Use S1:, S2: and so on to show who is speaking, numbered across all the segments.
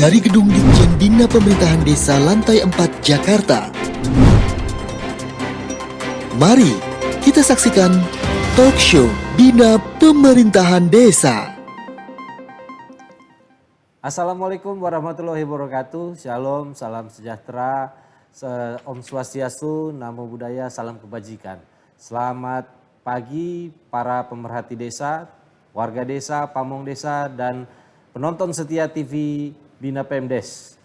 S1: Dari Gedung Ditjen Bina Pemerintahan Desa Lantai 4 Jakarta. Mari kita saksikan Talk Show Bina Pemerintahan Desa.
S2: Assalamualaikum warahmatullahi wabarakatuh. Shalom, salam sejahtera, Om Swastiastu, Namo Buddhaya, salam kebajikan. Selamat pagi para pemerhati desa, warga desa, pamong desa, dan penonton setia TV Bina Pemdes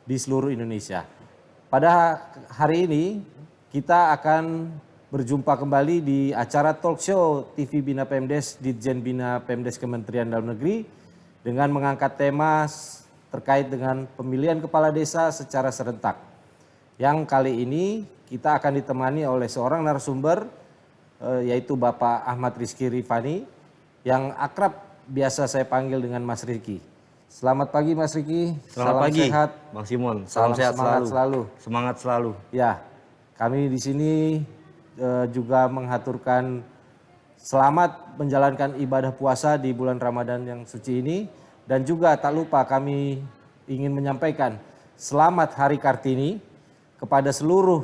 S2: di seluruh Indonesia. Pada hari ini kita akan berjumpa kembali di acara Talk Show TV Bina Pemdes Ditjen Bina Pemdes Kementerian Dalam Negeri dengan mengangkat tema terkait dengan pemilihan kepala desa secara serentak. Yang kali ini kita akan ditemani oleh seorang narasumber yaitu Bapak Ahmad Rizky Rifani yang akrab biasa saya panggil dengan Mas Riki. Selamat pagi Mas Riki.
S3: Selamat pagi,
S2: sehat.
S3: Bang Simon. Salam sehat
S2: selalu.
S3: Semangat selalu.
S2: Ya, kami di sini juga mengaturkan selamat menjalankan ibadah puasa di bulan Ramadan yang suci ini. Dan juga tak lupa kami ingin menyampaikan selamat Hari Kartini kepada seluruh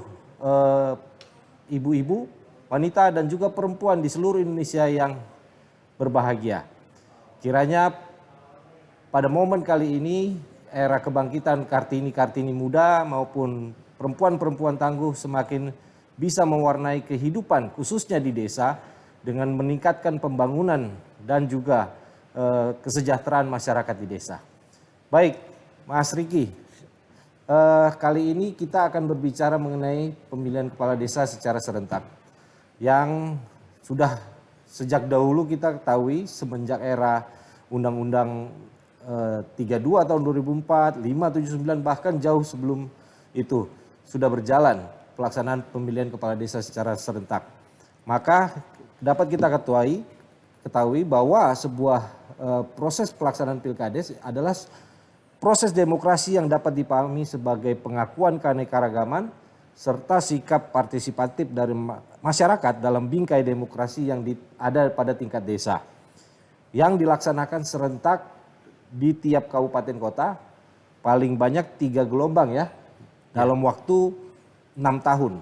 S2: ibu-ibu, wanita dan juga perempuan di seluruh Indonesia yang berbahagia. Kiranya pada momen kali ini era kebangkitan Kartini-Kartini muda maupun perempuan-perempuan tangguh semakin bisa mewarnai kehidupan khususnya di desa dengan meningkatkan pembangunan dan juga kesejahteraan masyarakat di desa. Baik, Mas Riki, kali ini kita akan berbicara mengenai pemilihan kepala desa secara serentak yang sudah sejak dahulu kita ketahui semenjak era Undang-Undang 32 tahun 2004, 579 bahkan jauh sebelum itu sudah berjalan pelaksanaan pemilihan kepala desa secara serentak. Maka dapat kita ketahui bahwa sebuah proses pelaksanaan pilkades adalah proses demokrasi yang dapat dipahami sebagai pengakuan keanekaragaman serta sikap partisipatif dari masyarakat dalam bingkai demokrasi yang ada pada tingkat desa. Yang dilaksanakan serentak di tiap kabupaten kota, paling banyak 3 gelombang ya, dalam waktu 6 tahun.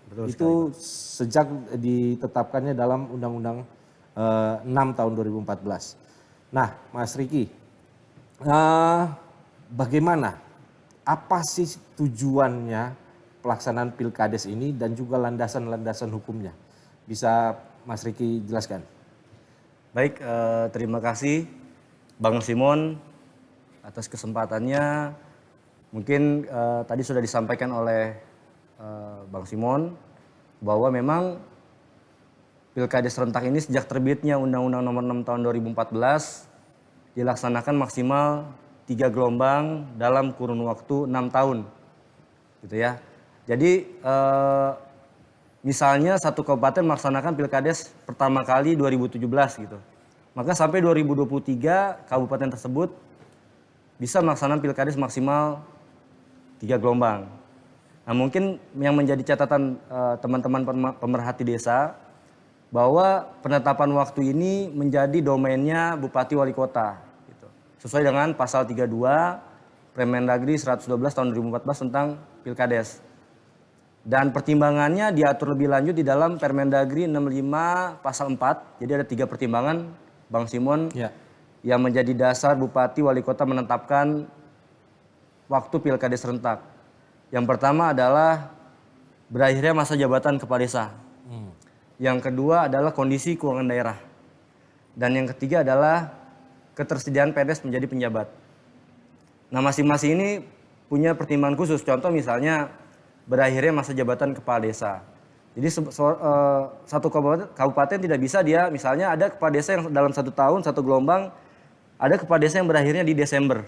S3: Betul
S2: itu
S3: sekali.
S2: Sejak ditetapkannya dalam Undang-Undang 6 tahun 2014. Nah, Mas Riki, bagaimana? Apa sih tujuannya pelaksanaan pilkades ini dan juga landasan-landasan hukumnya? Bisa Mas Riki jelaskan?
S3: Baik, terima kasih Bang Simon atas kesempatannya. Mungkin tadi sudah disampaikan oleh Bang Simon bahwa memang pilkades serentak ini sejak terbitnya Undang-Undang Nomor 6 Tahun 2014 dilaksanakan maksimal 3 gelombang dalam kurun waktu 6 tahun, gitu ya. Jadi misalnya satu kabupaten melaksanakan pilkades pertama kali 2017 gitu. Maka sampai 2023 kabupaten tersebut bisa melaksanakan pilkades maksimal 3 gelombang. Nah, mungkin yang menjadi catatan teman-teman pemerhati desa bahwa penetapan waktu ini menjadi domainnya Bupati Wali Kota gitu. Sesuai dengan pasal 32 Permendagri 112 tahun 2014 tentang pilkades. Dan pertimbangannya diatur lebih lanjut di dalam Permendagri 65 pasal 4. Jadi ada 3 pertimbangan Bang Simon
S2: Ya.
S3: yang menjadi dasar Bupati Wali Kota menetapkan waktu pilkades serentak. Yang pertama adalah berakhirnya masa jabatan kepala desa. Yang kedua adalah kondisi keuangan daerah. Dan yang ketiga adalah ketersediaan PNS menjadi penjabat. Nah, masing-masing ini punya pertimbangan khusus. Contoh misalnya berakhirnya masa jabatan kepala desa. Jadi satu kabupaten tidak bisa dia misalnya ada kepala desa yang dalam 1 tahun 1 gelombang, ada kepala desa yang berakhirnya di Desember.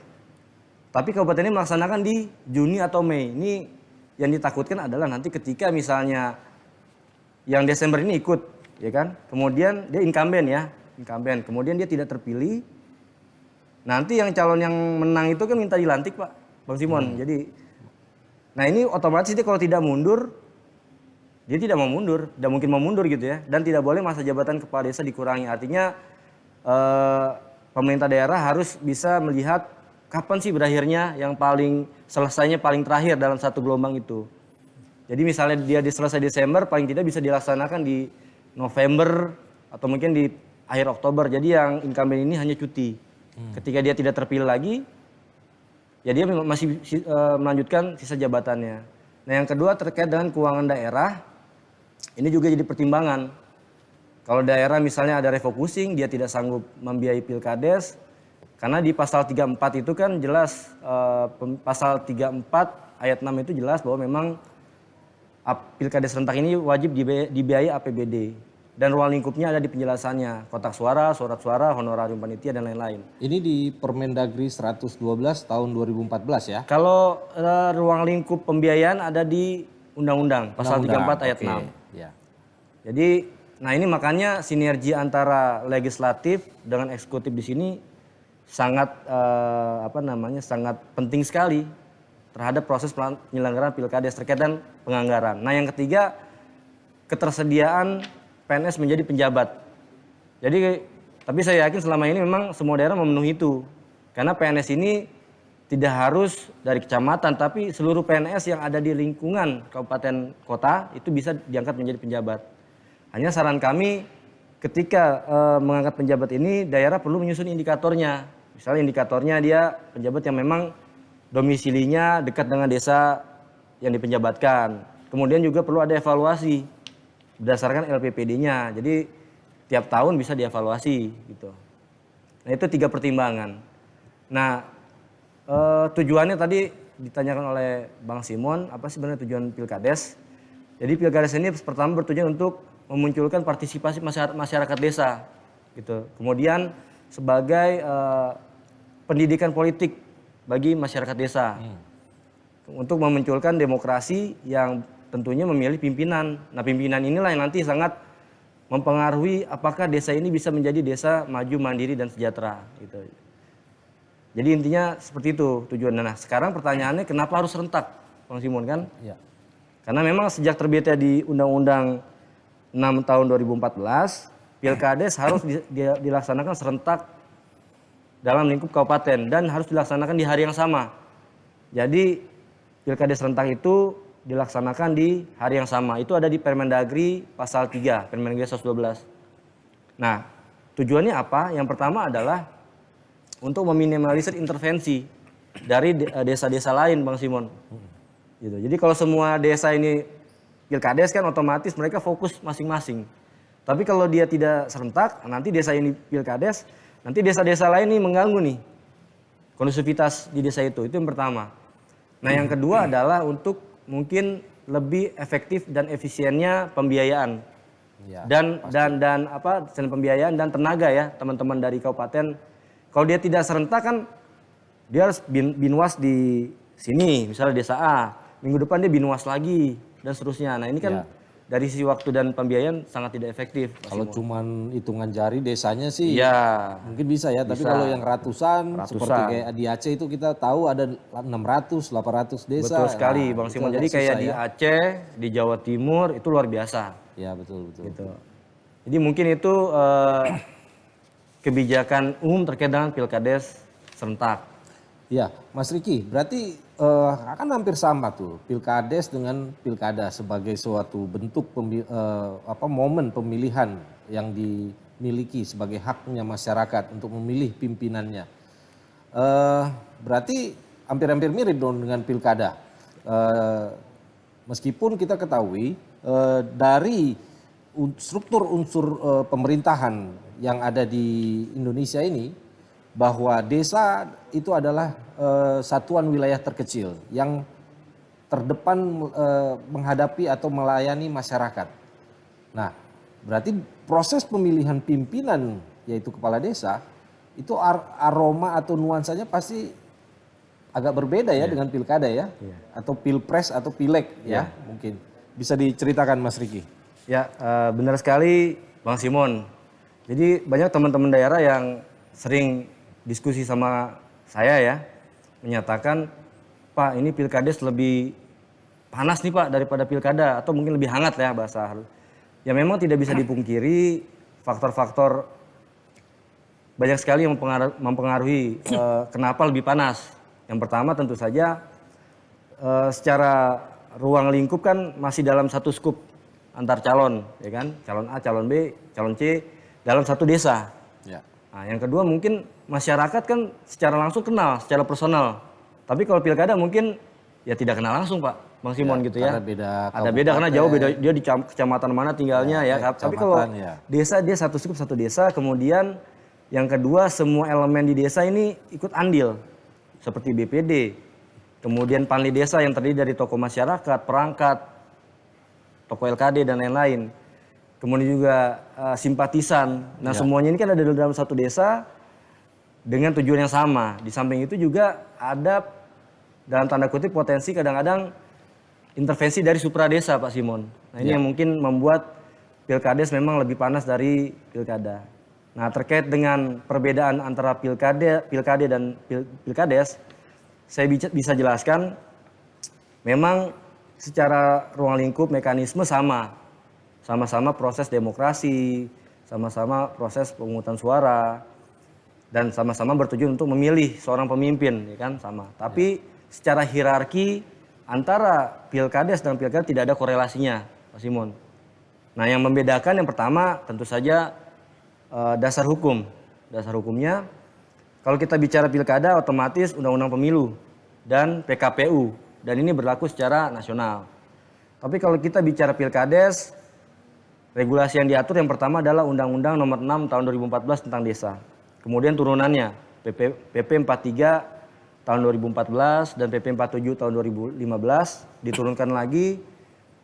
S3: Tapi kabupaten ini melaksanakan di Juni atau Mei. Ini yang ditakutkan adalah nanti ketika misalnya yang Desember ini ikut, ya kan? Kemudian dia incumbent. Kemudian dia tidak terpilih. Nanti yang calon yang menang itu kan minta dilantik, Pak, Bang Simon. Jadi, nah ini otomatis dia kalau tidak mundur, dia tidak mau mundur, tidak mungkin mau mundur gitu ya. Dan tidak boleh masa jabatan kepala desa dikurangi. Artinya pemerintah daerah harus bisa melihat kapan sih berakhirnya yang paling selesainya paling terakhir dalam satu gelombang itu. Jadi misalnya dia selesai Desember, paling tidak bisa dilaksanakan di November atau mungkin di akhir Oktober. Jadi yang incumbent ini hanya cuti. Ketika dia tidak terpilih lagi, ya dia masih melanjutkan sisa jabatannya. Nah yang kedua terkait dengan keuangan daerah, ini juga jadi pertimbangan. Kalau daerah misalnya ada refocusing, dia tidak sanggup membiayai pilkades, karena di pasal 34 itu kan jelas, pasal 34 ayat 6 itu jelas bahwa memang pilkades serentak ini wajib dibiayai APBD. Dan ruang lingkupnya ada di penjelasannya, kotak suara, surat suara, honorarium panitia, dan lain-lain.
S2: Ini di Permendagri 112 tahun 2014 ya?
S3: Kalau ruang lingkup pembiayaan ada di undang-undang, pasal 34 ayat 6.
S2: Ya.
S3: Jadi, nah ini makanya sinergi antara legislatif dengan eksekutif di sini sangat sangat penting sekali terhadap proses penyelenggaraan pilkades terkait dan penganggaran. Nah yang ketiga, ketersediaan PNS menjadi penjabat. Jadi, tapi saya yakin selama ini memang semua daerah memenuhi itu. Karena PNS ini tidak harus dari kecamatan, tapi seluruh PNS yang ada di lingkungan kabupaten kota itu bisa diangkat menjadi penjabat. Hanya saran kami ketika mengangkat penjabat ini, daerah perlu menyusun indikatornya. Misalnya indikatornya dia penjabat yang memang domisilinya dekat dengan desa yang dipenjabatkan. Kemudian juga perlu ada evaluasi berdasarkan LPPD-nya. Jadi tiap tahun bisa dievaluasi gitu. Nah itu 3 pertimbangan. Nah tujuannya tadi ditanyakan oleh Bang Simon, apa sih sebenarnya tujuan pilkades? Jadi pilkades ini pertama bertujuan untuk memunculkan partisipasi masyarakat desa gitu. Kemudian sebagai pendidikan politik bagi masyarakat desa. Untuk memunculkan demokrasi yang tentunya memilih pimpinan. Nah pimpinan inilah yang nanti sangat mempengaruhi apakah desa ini bisa menjadi desa maju, mandiri, dan sejahtera. Gitu. Jadi intinya seperti itu tujuannya. Nah sekarang pertanyaannya kenapa harus serentak, Bang Simon kan? Ya. Karena memang sejak terbitnya di Undang-Undang 6 tahun 2014, pilkades harus dilaksanakan serentak dalam lingkup kabupaten dan harus dilaksanakan di hari yang sama. Jadi pilkades serentak itu dilaksanakan di hari yang sama. Itu ada di Permendagri pasal 3, Permendagri 112. Nah, tujuannya apa? Yang pertama adalah untuk meminimalisir intervensi dari desa-desa lain, Bang Simon. Gitu. Jadi kalau semua desa ini pilkades kan otomatis mereka fokus masing-masing. Tapi kalau dia tidak serentak, nanti desa ini pilkades, nanti desa-desa lain nih mengganggu nih kondusivitas di desa itu. Itu yang pertama. Nah, yang kedua adalah untuk mungkin lebih efektif dan efisiennya pembiayaan. Ya, dan pembiayaan dan tenaga ya, teman-teman dari kabupaten. Kalau dia tidak serentak kan dia harus binwas di sini, misalnya desa A. Minggu depan dia binwas lagi dan seterusnya. Nah, ini kan dari sisi waktu dan pembiayaan sangat tidak efektif.
S2: Kalau cuman hitungan jari desanya sih mungkin bisa ya, tapi
S3: bisa.
S2: kalau yang ratusan seperti kayak di Aceh itu kita tahu ada 600, 800 desa.
S3: Betul sekali Bang Simon. Jadi kayak di Aceh, di Jawa Timur itu luar biasa.
S2: Ya betul.
S3: Gitu. Jadi mungkin itu kebijakan umum terkait dengan pilkades serentak.
S2: Ya, Mas Riki, berarti akan hampir sama tuh pilkades dengan pilkada sebagai suatu bentuk momen pemilihan yang dimiliki sebagai haknya masyarakat untuk memilih pimpinannya. Berarti hampir-hampir mirip dong dengan pilkada. Meskipun kita ketahui dari struktur unsur pemerintahan yang ada di Indonesia ini, bahwa desa itu adalah satuan wilayah terkecil yang terdepan menghadapi atau melayani masyarakat. Nah, berarti proses pemilihan pimpinan yaitu kepala desa itu aroma atau nuansanya pasti agak berbeda ya dengan pilkada ya, atau pilpres atau pileg ya mungkin. Bisa diceritakan Mas Riki?
S3: Ya, benar sekali Bang Simon. Jadi banyak teman-teman daerah yang sering diskusi sama saya ya, menyatakan Pak ini pilkades lebih panas nih Pak daripada pilkada, atau mungkin lebih hangat ya bahasa. Ya memang tidak bisa dipungkiri faktor-faktor banyak sekali yang mempengaruhi kenapa lebih panas. Yang pertama tentu saja secara ruang lingkup kan masih dalam satu skup antar calon, ya kan? Calon A, calon B, calon C dalam satu desa.
S2: Ya.
S3: Nah, yang kedua mungkin masyarakat kan secara langsung kenal, secara personal. Tapi kalau pilkada mungkin ya tidak kenal langsung Pak, Bang Simon gitu ya.
S2: Karena beda
S3: Ada beda karena jauh beda, dia di kecamatan mana tinggalnya ya. Tapi kalau
S2: ya.
S3: desa dia satu skup satu desa, kemudian yang kedua semua elemen di desa ini ikut andil. Seperti BPD, kemudian panli desa yang terdiri dari tokoh masyarakat, perangkat, tokoh LKD dan lain-lain. Kemudian juga simpatisan. Nah semuanya ini kan ada dalam satu desa dengan tujuan yang sama. Di samping itu juga ada dalam tanda kutip potensi kadang-kadang intervensi dari supra desa Pak Simon. Nah ini yang mungkin membuat pilkades memang lebih panas dari pilkada. Nah terkait dengan perbedaan antara pilkade dan pilkades, saya bisa jelaskan memang secara ruang lingkup mekanisme sama-sama proses demokrasi, sama-sama proses pemungutan suara, dan sama-sama bertujuan untuk memilih seorang pemimpin, ya kan sama. Tapi secara hierarki antara pilkades dan pilkada tidak ada korelasinya, Pak Simon. Nah yang membedakan yang pertama tentu saja dasar hukum. Dasar hukumnya kalau kita bicara pilkada otomatis undang-undang pemilu dan PKPU dan ini berlaku secara nasional. Tapi kalau kita bicara pilkades, regulasi yang diatur yang pertama adalah Undang-Undang Nomor 6 Tahun 2014 tentang desa. Kemudian turunannya PP 43 tahun 2014 dan PP 47 tahun 2015 diturunkan lagi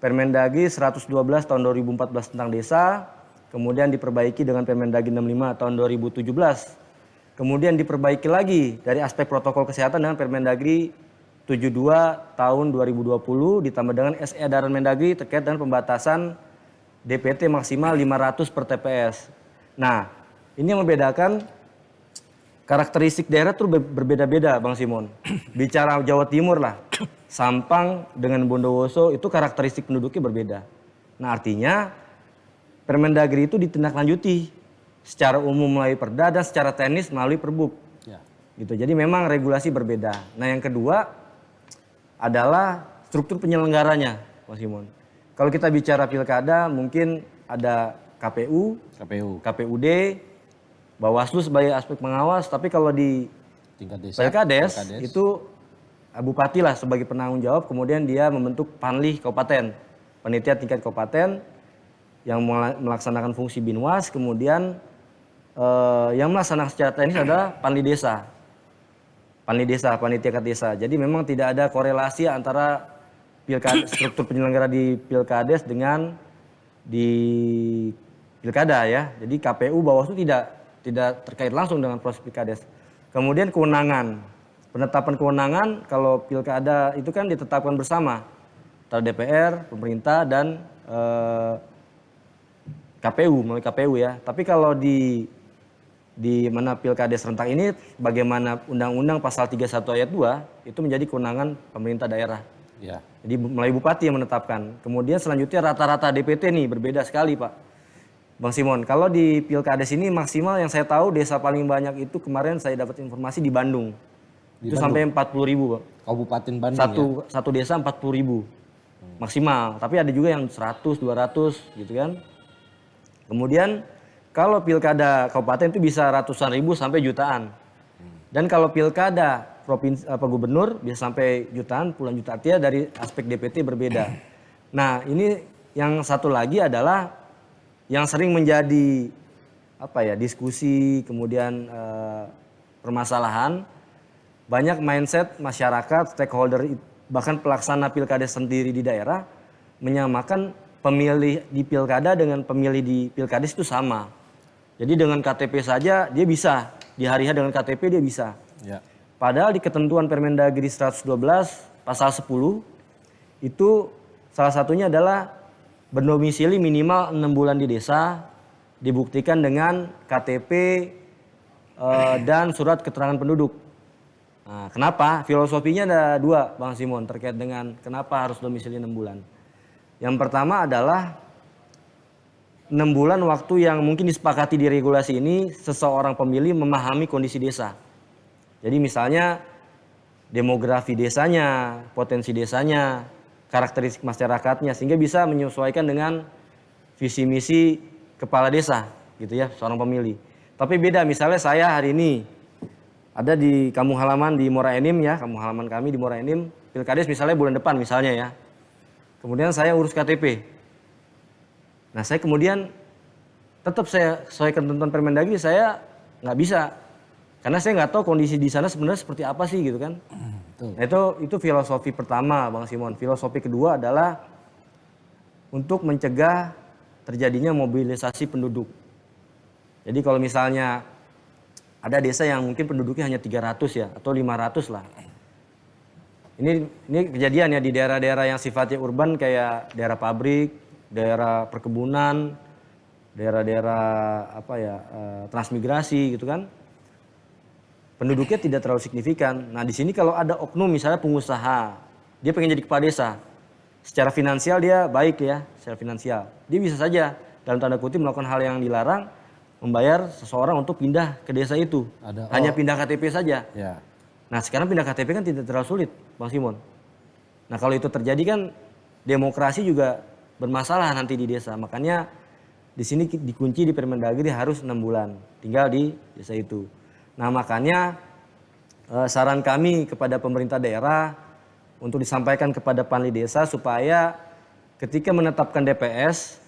S3: Permendagri 112 tahun 2014 tentang desa, kemudian diperbaiki dengan Permendagri 65 tahun 2017. Kemudian diperbaiki lagi dari aspek protokol kesehatan dengan Permendagri 72 tahun 2020 ditambah dengan SE Edaran Mendagri terkait dengan pembatasan DPT maksimal 500 per TPS. Nah, ini yang membedakan karakteristik daerah tuh berbeda-beda Bang Simon. Bicara Jawa Timur lah, Sampang dengan Bondowoso itu karakteristik penduduknya berbeda. Nah artinya Permendagri itu ditindaklanjuti secara umum melalui Perda dan secara teknis melalui Perbuk.
S2: Ya.
S3: Gitu. Jadi memang regulasi berbeda. Nah yang kedua adalah struktur penyelenggaranya Bang Simon. Kalau kita bicara pilkada mungkin ada KPU, KPUD, Bawaslu sebagai aspek pengawas, tapi kalau di
S2: tingkat desa,
S3: pilkades itu bupati lah sebagai penanggung jawab, kemudian dia membentuk panli kabupaten, panitia tingkat kabupaten yang melaksanakan fungsi binwas, kemudian yang melaksanakan secara teknis adalah panli desa, panitia tingkat desa. Jadi memang tidak ada korelasi antara struktur penyelenggara di pilkades dengan di pilkada ya. Jadi KPU Bawaslu tidak terkait langsung dengan proses pilkades. Kemudian kewenangan, penetapan kewenangan kalau pilkada itu kan ditetapkan bersama antara DPR, pemerintah dan KPU melalui KPU ya. Tapi kalau di mana pilkades serentak ini, bagaimana Undang-Undang Pasal 31 Ayat 2 itu menjadi kewenangan pemerintah daerah.
S2: Ya.
S3: Jadi melalui bupati yang menetapkan. Kemudian selanjutnya rata-rata DPT nih berbeda sekali Pak. Bang Simon, kalau di pilkades ini maksimal yang saya tahu desa paling banyak itu kemarin saya dapat informasi di Bandung. Itu sampai 40.000 Pak.
S2: Kabupaten Bandung
S3: Satu desa 40.000 maksimal. Tapi ada juga yang 100, 200 gitu kan. Kemudian kalau pilkada kabupaten itu bisa ratusan ribu sampai jutaan. Dan kalau pilkada provinsi gubernur bisa sampai jutaan, puluhan juta. Artinya dari aspek DPT berbeda. Nah, ini yang satu lagi adalah yang sering menjadi diskusi, kemudian permasalahan, banyak mindset masyarakat, stakeholder, bahkan pelaksana pilkada sendiri di daerah menyamakan pemilih di pilkada dengan pemilih di pilkades itu sama. Jadi dengan KTP saja dia bisa, di hari-hari dengan KTP dia bisa.
S2: Ya.
S3: Padahal di ketentuan Permendagri 112 pasal 10 itu salah satunya adalah berdomisili minimal 6 bulan di desa, dibuktikan dengan KTP dan surat keterangan penduduk. Nah, kenapa? Filosofinya ada dua, Bang Simon, terkait dengan kenapa harus domisili 6 bulan. Yang pertama adalah 6 bulan waktu yang mungkin disepakati di regulasi ini seseorang pemilih memahami kondisi desa. Jadi misalnya demografi desanya, potensi desanya, karakteristik masyarakatnya sehingga bisa menyesuaikan dengan visi misi kepala desa gitu ya, seorang pemilih. Tapi beda misalnya saya hari ini ada di kampung halaman di Muara Enim ya, kampung halaman kami di Muara Enim, Pilkades misalnya bulan depan misalnya ya. Kemudian saya urus KTP. Nah saya kemudian tetap saya sesuaikan ketentuan Permendagri, saya nggak bisa. Karena saya nggak tahu kondisi di sana sebenarnya seperti apa sih gitu kan. Nah itu filosofi pertama Bang Simon. Filosofi kedua adalah untuk mencegah terjadinya mobilisasi penduduk. Jadi kalau misalnya ada desa yang mungkin penduduknya hanya 300 ya atau 500 lah. Ini kejadian ya di daerah-daerah yang sifatnya urban kayak daerah pabrik, daerah perkebunan, daerah-daerah transmigrasi gitu kan. Penduduknya tidak terlalu signifikan. Nah di sini kalau ada oknum misalnya pengusaha, dia pengen jadi kepala desa. Secara finansial dia baik ya, secara finansial. Dia bisa saja dalam tanda kutip melakukan hal yang dilarang, membayar seseorang untuk pindah ke desa itu. Hanya pindah KTP saja. Ya. Nah sekarang pindah KTP kan tidak terlalu sulit Bang Simon. Nah kalau itu terjadi kan demokrasi juga bermasalah nanti di desa. Makanya di sini dikunci di Permendagri harus 6 bulan tinggal di desa itu. Nah makanya saran kami kepada pemerintah daerah untuk disampaikan kepada panli desa supaya ketika menetapkan DPS,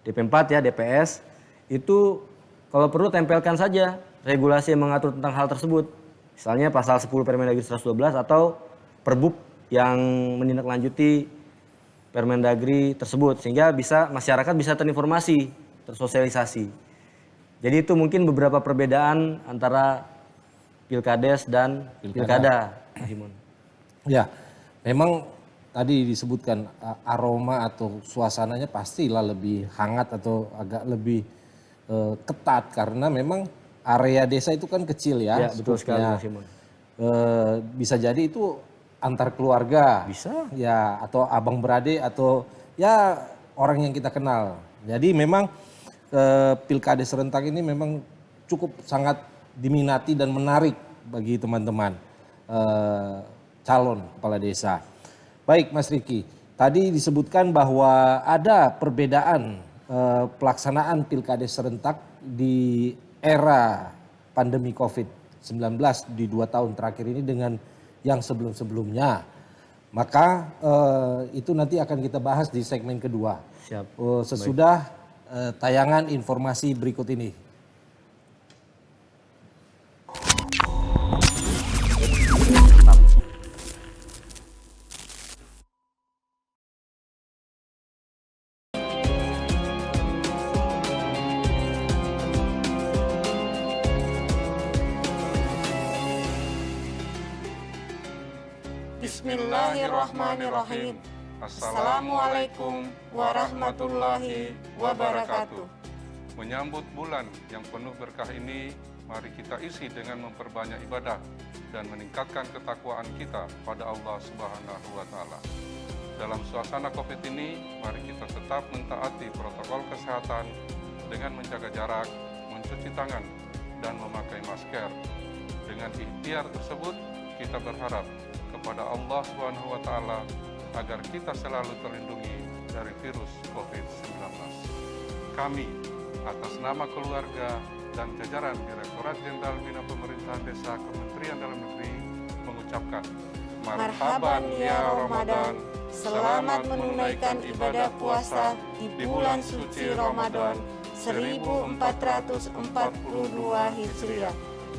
S3: DP4 ya DPS, itu kalau perlu tempelkan saja regulasi yang mengatur tentang hal tersebut. Misalnya pasal 10 Permendagri 112 atau Perbup yang menindaklanjuti Permendagri tersebut sehingga masyarakat bisa terinformasi, tersosialisasi. Jadi itu mungkin beberapa perbedaan antara Pilkades dan Pilkada, Mas Simon.
S2: Ya, memang tadi disebutkan aroma atau suasananya pastilah lebih hangat atau agak lebih ketat karena memang area desa itu kan kecil ya.
S3: Ya betul sekali Mas Simon.
S2: Bisa jadi itu antar keluarga.
S3: Bisa.
S2: Ya atau abang beradik atau ya orang yang kita kenal. Jadi memang Pilkades serentak ini memang cukup sangat diminati dan menarik bagi teman-teman calon kepala desa. Baik Mas Riki, tadi disebutkan bahwa ada perbedaan pelaksanaan Pilkades serentak di era pandemi COVID-19 di 2 tahun terakhir ini dengan yang sebelum-sebelumnya. Maka itu nanti akan kita bahas di segmen kedua.
S3: Siap.
S2: Sesudah tayangan informasi berikut ini.
S4: Bismillahirrahmanirrahim. Assalamualaikum warahmatullahi wabarakatuh.
S5: Menyambut bulan yang penuh berkah ini, mari kita isi dengan memperbanyak ibadah dan meningkatkan ketakwaan kita pada Allah Subhanahu wa Ta'ala. Dalam suasana COVID ini, mari kita tetap mentaati protokol kesehatan dengan menjaga jarak, mencuci tangan, dan memakai masker. Dengan ikhtiar tersebut, kita berharap kepada Allah Subhanahu wa Ta'ala agar kita selalu terlindungi dari virus COVID-19. Kami atas nama keluarga dan jajaran Direktorat Jenderal Bina Pemerintahan Desa Kementerian Dalam Negeri mengucapkan
S4: Marhaban ya Ramadan, selamat menunaikan ibadah puasa di bulan suci Ramadan 1442 Hijriah.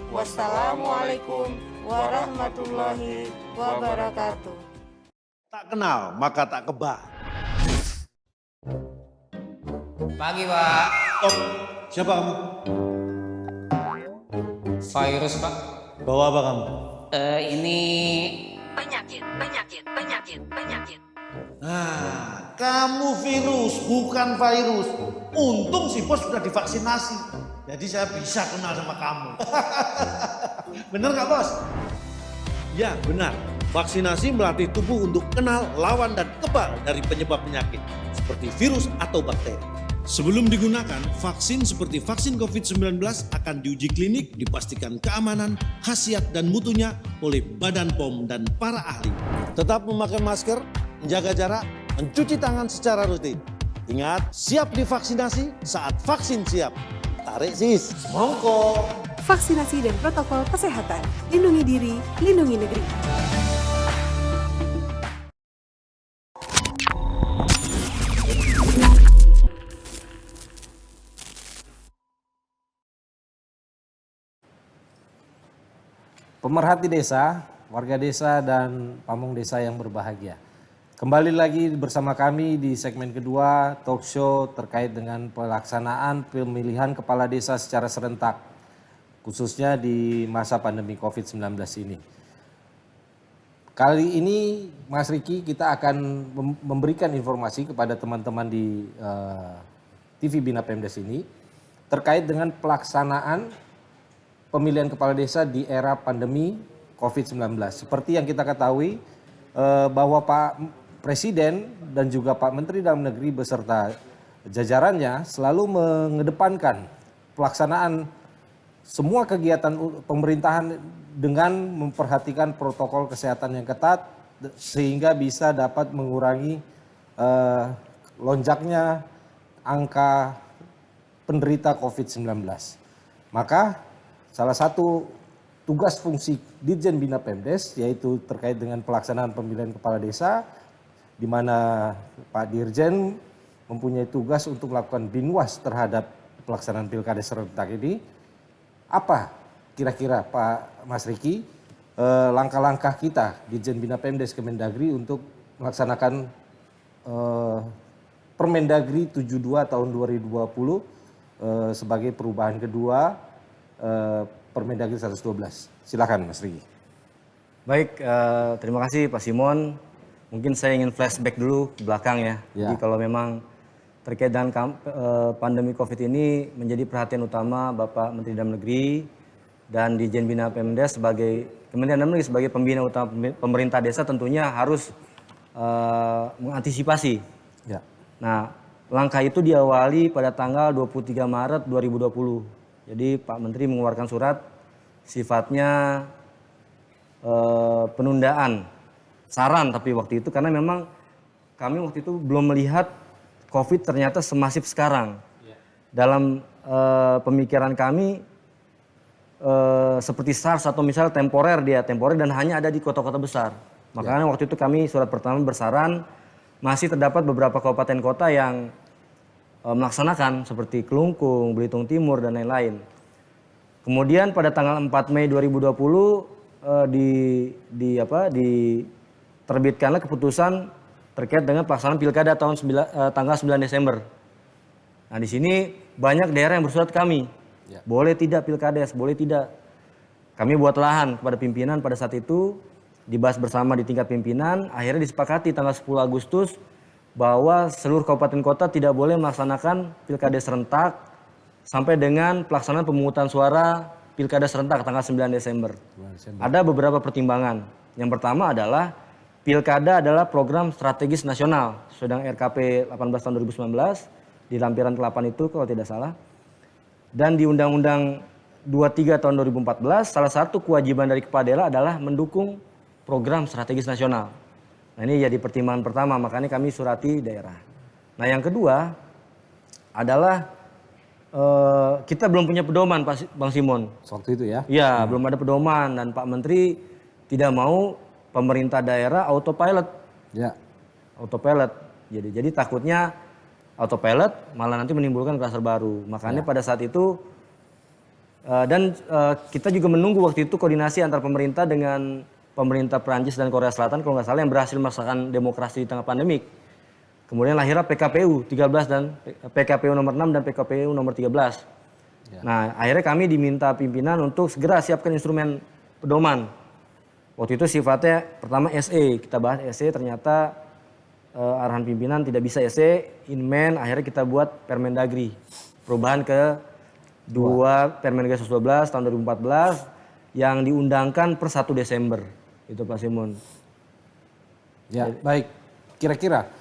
S4: Wassalamualaikum warahmatullahi wabarakatuh.
S6: Tak kenal maka tak kebal.
S7: Pagi, Pak.
S6: Oh, siapa kamu?
S7: Virus, Pak.
S6: Bawa apa kamu?
S7: Ini
S8: Penyakit.
S6: Nah, kamu virus, bukan virus. Untung si bos sudah divaksinasi. Jadi saya bisa kenal sama kamu. Bener nggak bos? Ya benar. Vaksinasi melatih tubuh untuk kenal, lawan, dan kebal dari penyebab penyakit seperti virus atau bakteri. Sebelum digunakan, vaksin seperti vaksin COVID-19 akan diuji klinik, dipastikan keamanan, khasiat dan mutunya oleh Badan POM dan para ahli. Tetap memakai masker, menjaga jarak, mencuci tangan secara rutin. Ingat, siap divaksinasi saat vaksin siap. Tarik sis, mongko.
S9: Vaksinasi dan protokol kesehatan. Lindungi diri, lindungi negeri.
S2: Pemerhati desa, warga desa dan pamong desa yang berbahagia. Kembali lagi bersama kami di segmen kedua talk show terkait dengan pelaksanaan pemilihan kepala desa secara serentak, khususnya di masa pandemi COVID-19 ini. Kali ini Mas Riki kita akan memberikan informasi kepada teman-teman di TV Bina Pemdes ini terkait dengan pelaksanaan pemilihan kepala desa di era pandemi COVID-19. Seperti yang kita ketahui bahwa Pak Presiden dan juga Pak Menteri Dalam Negeri beserta jajarannya selalu mengedepankan pelaksanaan semua kegiatan pemerintahan dengan memperhatikan protokol kesehatan yang ketat sehingga bisa dapat mengurangi lonjaknya angka penderita COVID-19. Maka salah satu tugas fungsi Ditjen Bina Pemdes yaitu terkait dengan pelaksanaan pemilihan kepala desa, di mana Pak Dirjen mempunyai tugas untuk melakukan binwas terhadap pelaksanaan pilkada serentak ini. Apa kira-kira Pak Mas Riki langkah-langkah kita Ditjen Bina Pemdes Kemendagri untuk melaksanakan Permendagri 72 tahun 2020 sebagai perubahan kedua Permendagri 112. Silakan Mas Riki.
S3: Baik, terima kasih Pak Simon. Mungkin saya ingin flashback dulu ke belakang ya. Jadi kalau memang terkait dengan pandemi COVID ini menjadi perhatian utama Bapak Menteri Dalam Negeri dan Ditjen Bina Pemdes sebagai Kementerian Dalam Negeri sebagai pembina utama pemerintah desa tentunya harus mengantisipasi.
S2: Ya.
S3: Nah, langkah itu diawali pada tanggal 23 Maret 2020. Jadi Pak Menteri mengeluarkan surat sifatnya penundaan, saran tapi waktu itu karena memang kami waktu itu belum melihat COVID ternyata semasif sekarang. Dalam pemikiran kami seperti SARS atau misalnya temporer dan hanya ada di kota-kota besar. Makanya waktu itu kami surat pertama bersaran masih terdapat beberapa kabupaten kota yang melaksanakan seperti Kelungkung, Belitung Timur dan lain-lain. Kemudian pada tanggal 4 Mei 2020 diterbitkanlah keputusan terkait dengan pelaksanaan pilkada tanggal 9 Desember. Nah, di sini banyak daerah yang bersurat kami. Boleh tidak pilkades, boleh tidak. Kami buat lahan kepada pimpinan pada saat itu, dibahas bersama di tingkat pimpinan, akhirnya disepakati tanggal 10 Agustus bahwa seluruh kabupaten kota tidak boleh melaksanakan pilkada serentak sampai dengan pelaksanaan pemungutan suara pilkada serentak tanggal 9 Desember. Ada beberapa pertimbangan. Yang pertama adalah pilkada adalah program strategis nasional sesuai dengan RKP 18 tahun 2019 di lampiran ke-8 itu kalau tidak salah. Dan di Undang-Undang 23 tahun 2014 salah satu kewajiban dari kepala daerah adalah mendukung program strategis nasional. Nah, ini jadi pertimbangan pertama, makanya kami surati daerah. Nah, yang kedua adalah kita belum punya pedoman Bang Simon.
S2: Waktu itu ya?
S3: Iya, belum ada pedoman dan Pak Menteri tidak mau pemerintah daerah autopilot.
S2: Ya.
S3: Autopilot. Jadi takutnya autopilot malah nanti menimbulkan kluster baru. Makanya pada saat itu kita juga menunggu waktu itu koordinasi antar pemerintah dengan pemerintah Perancis dan Korea Selatan kalau nggak salah yang berhasil melaksanakan demokrasi di tengah pandemik. Kemudian lahirlah PKPU 13 dan PKPU nomor 6 dan PKPU nomor 13. Nah, akhirnya kami diminta pimpinan untuk segera siapkan instrumen pedoman. Waktu itu sifatnya pertama SE, kita bahas SE ternyata arahan pimpinan tidak bisa SE, Inmen, akhirnya kita buat Permendagri. Perubahan ke 2 Permendagri 112 tahun 2014 yang diundangkan per 1 Desember. Itu Pak Simon.
S2: Ya, baik. Kira-kira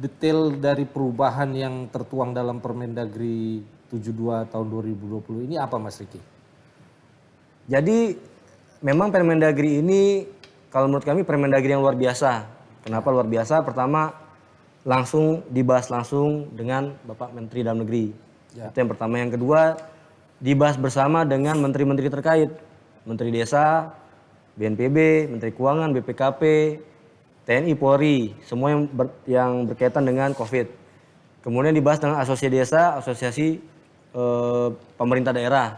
S2: detail dari perubahan yang tertuang dalam Permendagri 72 tahun 2020 ini apa Mas Riki?
S3: Jadi memang Permendagri ini kalau menurut kami Permendagri yang luar biasa. Kenapa luar biasa? Pertama langsung dibahas langsung dengan Bapak Menteri Dalam Negeri. Itu yang pertama. Yang kedua dibahas bersama dengan menteri-menteri terkait. Menteri Desa, BNPB, Menteri Keuangan, BPKP, TNI, Polri, semua yang berkaitan dengan COVID. Kemudian dibahas dengan Asosiasi Desa, Asosiasi Pemerintah Daerah.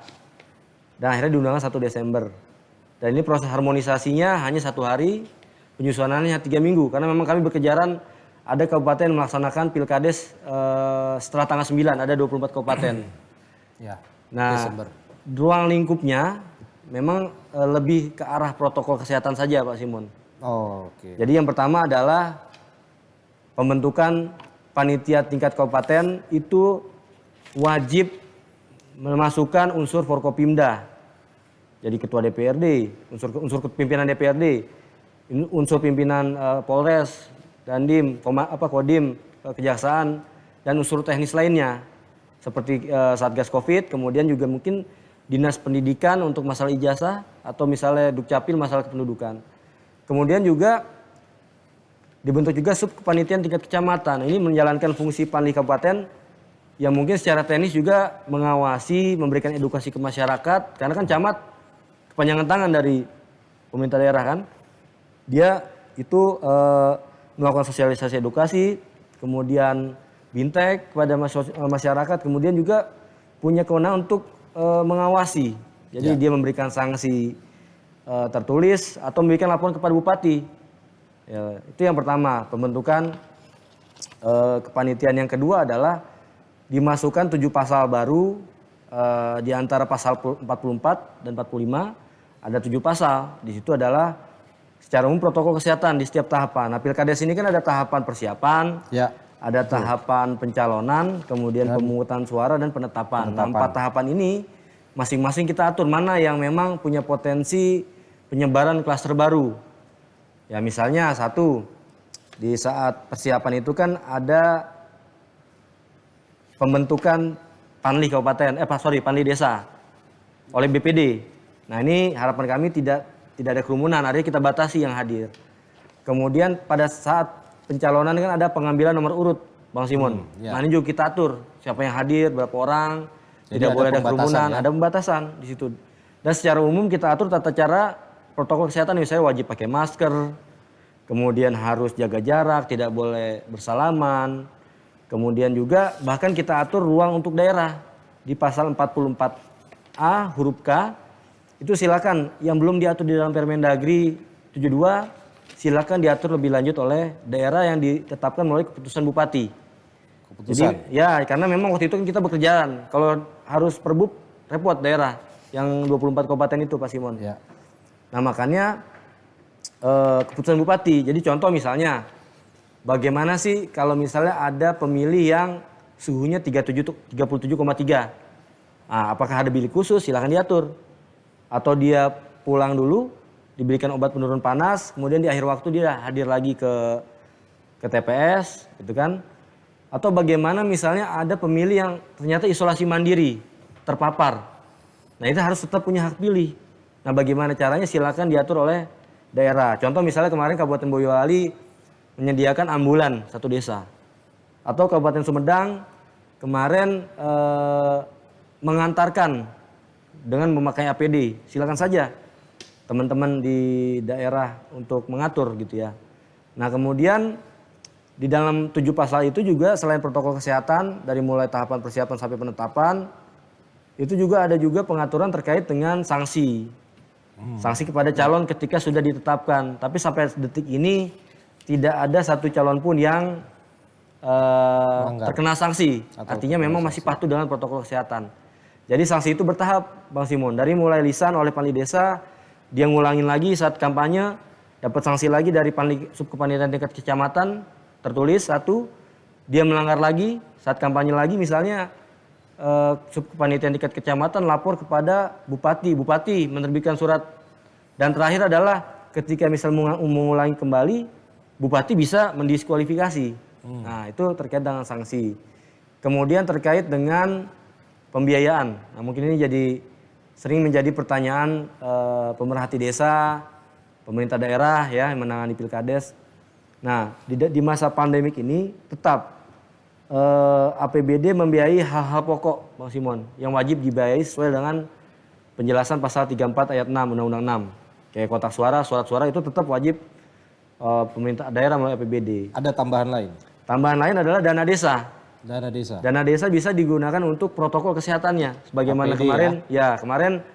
S3: Dan akhirnya diundangkan 1 Desember. Dan ini proses harmonisasinya hanya 1 hari, penyusunannya 3 minggu. Karena memang kami berkejaran, ada kabupaten melaksanakan pilkades setelah tanggal 9, ada 24 kabupaten.
S2: Ya,
S3: Nah,
S2: Desember.
S3: ruang lingkupnya memang lebih ke arah protokol kesehatan saja Pak Simon.
S2: Oh, oke.
S3: Jadi yang pertama adalah pembentukan panitia tingkat kabupaten itu wajib memasukkan unsur Forkopimda. Jadi ketua DPRD, unsur pimpinan DPRD, unsur pimpinan Polres, Dandim, Kodim, Kejaksaan, dan unsur teknis lainnya. Seperti Satgas Covid, kemudian juga mungkin Dinas Pendidikan untuk masalah ijazah, atau misalnya Dukcapil masalah kependudukan. Kemudian juga dibentuk juga sub kepanitiaan tingkat kecamatan. Ini menjalankan fungsi panli kabupaten yang mungkin secara teknis juga mengawasi, memberikan edukasi ke masyarakat. Karena kan camat kepanjangan tangan dari pemerintah daerah kan. Dia itu melakukan sosialisasi edukasi, kemudian bintek kepada masyarakat, kemudian juga punya kewenangan untuk mengawasi. Jadi dia memberikan sanksi tertulis atau memberikan laporan kepada bupati. Ya, itu yang pertama, pembentukan kepanitiaan. Yang kedua adalah dimasukkan 7 pasal baru, di antara pasal 44 dan 45 ada 7 pasal. Di situ adalah secara umum protokol kesehatan di setiap tahapan. Nah, pilkades ini kan ada tahapan persiapan, ada tahapan pencalonan, kemudian pemungutan suara dan penetapan. Nah, 4 tahapan ini masing-masing kita atur mana yang memang punya potensi penyebaran klaster baru. Ya misalnya 1, di saat persiapan itu kan ada pembentukan panli kabupaten, panli desa oleh BPD. Nah ini harapan kami tidak ada kerumunan, artinya kita batasi yang hadir. Kemudian pada saat pencalonan kan ada pengambilan nomor urut, Bang Simon. Nah ini juga kita atur siapa yang hadir, berapa orang,
S2: jadi
S3: tidak boleh ada kerumunan,
S2: ya?
S3: ada pembatasan di situ. Dan secara umum kita atur tata cara protokol kesehatan, misalnya wajib pakai masker, kemudian harus jaga jarak, tidak boleh bersalaman. Kemudian juga bahkan kita atur ruang untuk daerah di pasal 44A huruf K. Itu silakan yang belum diatur di dalam Permendagri 72 silakan diatur lebih lanjut oleh daerah yang ditetapkan melalui keputusan bupati. Jadi ya karena memang waktu itu kan kita bekerjaan. Kalau harus perbub repot daerah yang 24 kabupaten itu Pak Simon.
S2: Ya.
S3: Nah makanya keputusan bupati. Jadi contoh misalnya bagaimana sih kalau misalnya ada pemilih yang suhunya 37,3. Nah, apakah ada bilik khusus? Silakan diatur. Atau dia pulang dulu, diberikan obat penurun panas, kemudian di akhir waktu dia hadir lagi ke TPS, gitu kan? Atau bagaimana misalnya ada pemilih yang ternyata isolasi mandiri, terpapar. Nah itu harus tetap punya hak pilih. Nah bagaimana caranya silakan diatur oleh daerah. Contoh misalnya kemarin Kabupaten Boyolali menyediakan ambulan 1 desa. Atau Kabupaten Sumedang kemarin mengantarkan dengan memakai APD. Silakan saja teman-teman di daerah untuk mengatur gitu ya. Nah kemudian di dalam 7 pasal itu juga selain protokol kesehatan dari mulai tahapan persiapan sampai penetapan, itu juga ada juga pengaturan terkait dengan sanksi. Sanksi kepada calon ketika sudah ditetapkan. Tapi sampai detik ini tidak ada satu calon pun yang terkena sanksi. Artinya memang masih patuh dengan protokol kesehatan. Jadi sanksi itu bertahap Bang Simon. Dari mulai lisan oleh panli desa, dia ngulangin lagi saat kampanye, dapat sanksi lagi dari panli subkepanitiaan tingkat kecamatan, tertulis 1. Dia melanggar lagi saat kampanye lagi, misalnya subkepanitiaan tingkat kecamatan lapor kepada bupati menerbitkan surat. Dan terakhir adalah ketika misal mengulangi kembali, bupati bisa mendiskualifikasi. Nah itu terkait dengan sanksi. Kemudian terkait dengan pembiayaan. Nah mungkin ini sering menjadi pertanyaan pemerhati desa, pemerintah daerah ya yang menangani pilkades. Nah di masa pandemik ini tetap APBD membiayai hal-hal pokok Bang Simon yang wajib dibiayai sesuai dengan penjelasan pasal 34 ayat 6 Undang-Undang 6. Kayak kotak suara, surat suara itu tetap wajib pemerintah daerah melalui APBD.
S2: Ada tambahan lain?
S3: Tambahan lain adalah dana desa.
S2: Dana desa.
S3: Dana desa bisa digunakan untuk protokol kesehatannya. Sebagaimana
S2: APD
S3: kemarin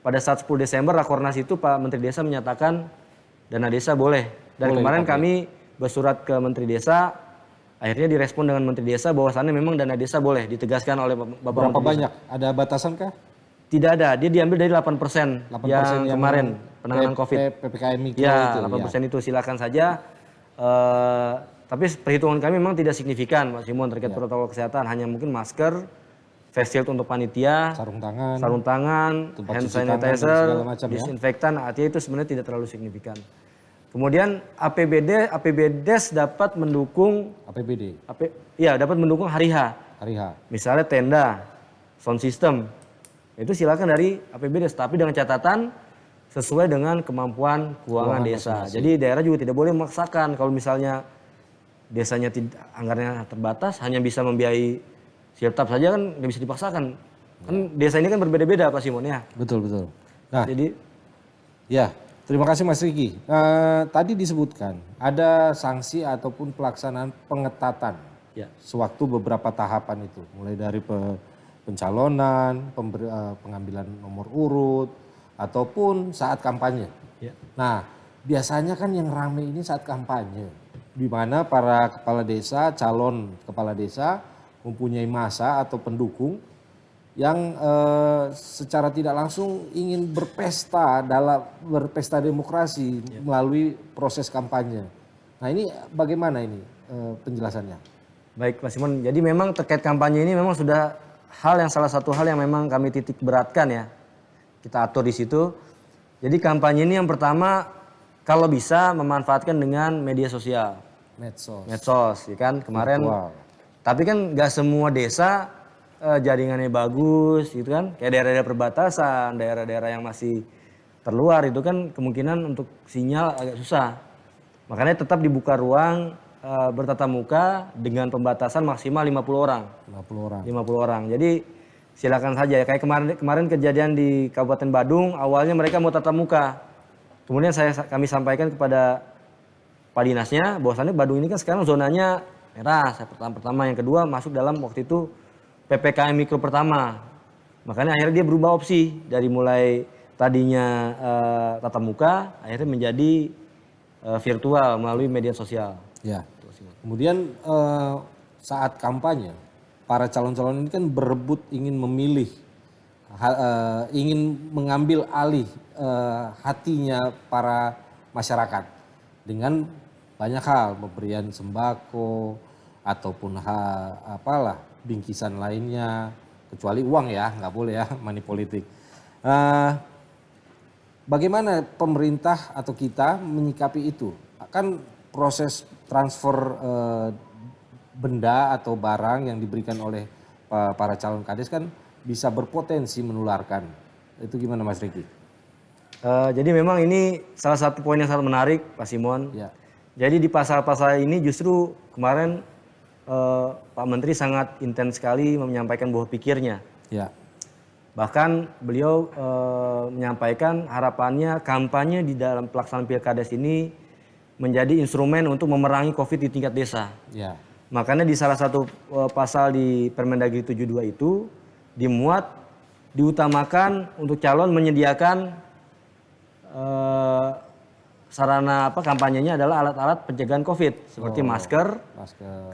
S3: pada saat 10 Desember Rakornas itu Pak Menteri Desa menyatakan dana desa boleh. Dan
S2: Boleh
S3: kemarin
S2: dipakai.
S3: kami bersurat ke Menteri Desa, akhirnya direspon dengan Menteri Desa bahwasannya memang dana desa boleh ditegaskan oleh Bapak
S2: Berapa
S3: Menteri Desa.
S2: banyak? Ada batasan kah?
S3: Tidak ada, dia diambil dari 8%,
S2: 8%
S3: yang kemarin penanganan COVID.
S2: PPKM mikro
S3: Ya,
S2: itu.
S3: 8% itu silakan saja. Tapi perhitungan kami memang tidak signifikan, Pak Simon, terkait protokol kesehatan. Hanya mungkin masker, face shield untuk panitia,
S2: Sarung tangan.
S3: hand
S2: Tempat cuci tangan, dan
S3: sanitizer,
S2: segala macam ya.
S3: disinfektan. Artinya itu sebenarnya tidak terlalu signifikan. Kemudian APBDes dapat mendukung
S2: APBD
S3: dapat mendukung hari H.
S2: hari H.
S3: Misalnya tenda, sound system. Itu silakan dari APBDes, tapi dengan catatan sesuai dengan kemampuan keuangan desa.
S2: masing-masing.
S3: Jadi daerah juga tidak boleh memaksakan kalau misalnya desanya anggarannya terbatas, hanya bisa membiayai siltap saja kan nggak bisa dipaksakan. Kan desa ini kan berbeda-beda Pak Simon ya.
S2: Betul. Nah,
S3: Jadi
S2: ya, terima kasih Mas Riki. Tadi disebutkan ada sanksi ataupun pelaksanaan pengetatan
S3: ya,
S2: sewaktu beberapa tahapan itu, mulai dari pencalonan, pengambilan nomor urut, ataupun saat kampanye.
S3: ya.
S2: Nah, biasanya kan yang rame ini saat kampanye, di mana para kepala desa, calon kepala desa mempunyai massa atau pendukung yang secara tidak langsung ingin berpesta demokrasi melalui proses kampanye. Nah ini bagaimana ini penjelasannya?
S3: Baik Pak Simon, jadi memang terkait kampanye ini memang sudah salah satu hal yang memang kami titik beratkan ya. Kita atur di situ. Jadi kampanye ini yang pertama kalau bisa memanfaatkan dengan media sosial. Medsos, ya kan kemarin.
S2: Virtual.
S3: Tapi kan nggak semua desa jaringannya bagus gitu kan. Kayak daerah-daerah perbatasan, daerah-daerah yang masih terluar itu kan kemungkinan untuk sinyal agak susah. Makanya tetap dibuka ruang bertatap muka dengan pembatasan maksimal 50 orang. 50 orang. Jadi silakan saja ya. Kayak kemarin kejadian di Kabupaten Badung, awalnya mereka mau tatap muka. Kemudian kami sampaikan kepada Pak Dinasnya bahwasannya Badung ini kan sekarang zonanya merah. Pertama, yang kedua masuk dalam waktu itu PPKM mikro pertama. Makanya akhirnya dia berubah opsi dari mulai tadinya tatap muka akhirnya menjadi virtual melalui media sosial.
S2: Ya. Kemudian saat kampanye, para calon-calon ini kan berebut ingin memilih, ingin mengambil alih hatinya para masyarakat dengan banyak hal, pemberian sembako ataupun bingkisan lainnya, kecuali uang ya, nggak boleh ya, money politik. Bagaimana pemerintah atau kita menyikapi itu? Kan proses transfer benda atau barang yang diberikan oleh para calon kades kan bisa berpotensi menularkan. Itu gimana Mas Riki?
S3: Jadi memang ini salah satu poin yang sangat menarik Pak Simon.
S2: Ya.
S3: Jadi di pasal-pasal ini justru kemarin Pak Menteri sangat intens sekali menyampaikan buah pikirnya.
S2: Ya.
S3: Bahkan beliau menyampaikan harapannya kampanye di dalam pelaksanaan pilkades ini menjadi instrumen untuk memerangi COVID di tingkat desa.
S2: Ya.
S3: Makanya di salah satu pasal di Permendagri 72 itu diutamakan untuk calon menyediakan sarana kampanyenya adalah alat-alat pencegahan COVID seperti masker,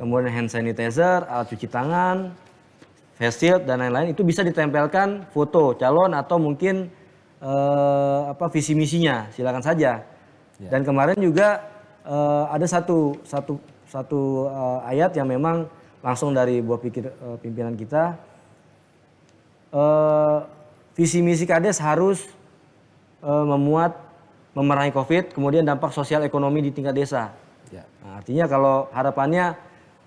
S3: kemudian hand sanitizer, alat cuci tangan, face shield dan lain-lain. Itu bisa ditempelkan foto calon atau mungkin visi misinya, silakan saja. Ya. Dan kemarin juga ada satu ayat yang memang langsung dari buah pikir pimpinan kita, visi misi kades harus memuat memerangi COVID, kemudian dampak sosial ekonomi di tingkat desa. Ya. Nah, artinya kalau harapannya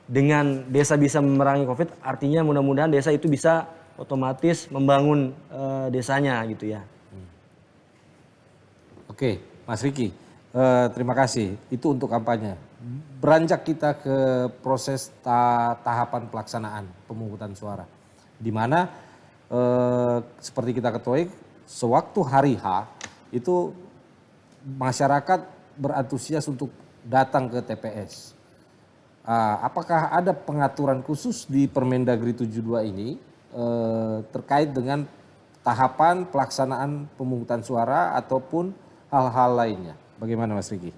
S3: dengan desa bisa memerangi COVID, artinya mudah-mudahan desa itu bisa otomatis membangun desanya gitu ya.
S2: Oke, Mas Riki, terima kasih. Itu untuk kampanye. Beranjak kita ke proses tahapan pelaksanaan pemungutan suara, di mana seperti kita ketahui, sewaktu hari H itu masyarakat berantusias untuk datang ke TPS. Apakah ada pengaturan khusus di Permendagri 72 ini terkait dengan tahapan pelaksanaan pemungutan suara ataupun hal-hal lainnya? Bagaimana Mas Riki?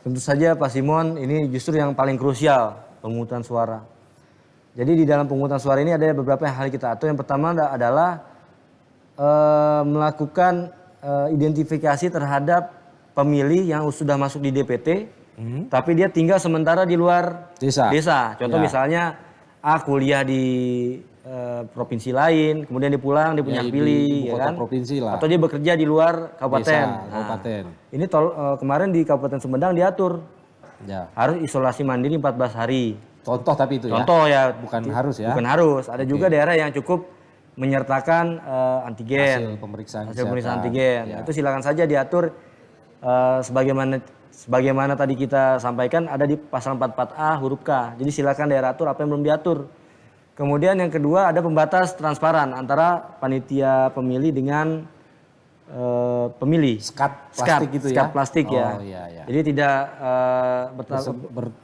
S3: Tentu saja Pak Simon, ini justru yang paling krusial, pemungutan suara. Jadi di dalam pemungutan suara ini ada beberapa hal kita atur. Yang pertama adalah melakukan identifikasi terhadap pemilih yang sudah masuk di DPT, tapi dia tinggal sementara di luar desa. Contoh misalnya kuliah di provinsi lain, kemudian dia pulang, dia punya pilih, ya kan?
S2: Provinsi lah.
S3: Atau dia bekerja di luar kabupaten.
S2: Kabupaten.
S3: Ini kemarin di Kabupaten Sumedang diatur harus isolasi mandiri 14 hari.
S2: Contoh tapi itu
S3: Contoh ya.
S2: Bukan harus ya.
S3: Bukan harus. Ada juga daerah yang cukup menyertakan antigen.
S2: Hasil pemeriksaan
S3: antigen. Itu silakan saja diatur sebagaimana tadi kita sampaikan ada di pasal 44A huruf K. Jadi silakan daerah atur apa yang belum diatur. Kemudian yang kedua ada pembatas transparan antara panitia pemilih dengan pemilih.
S2: Sekat plastik gitu ya.
S3: Sekat plastik ya.
S2: Oh, iya.
S3: Jadi tidak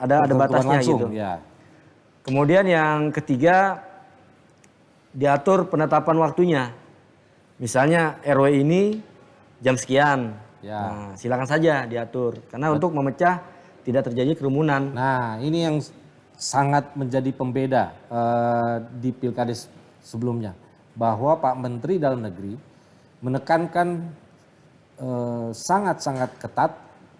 S3: ada batasnya
S2: langsung,
S3: gitu.
S2: Ya.
S3: Kemudian yang ketiga diatur penetapan waktunya. Misalnya RW ini jam sekian. Nah, silakan saja diatur karena untuk memecah tidak terjadi kerumunan.
S2: Nah, ini yang sangat menjadi pembeda di pilkades sebelumnya, bahwa Pak Menteri Dalam Negeri menekankan sangat-sangat ketat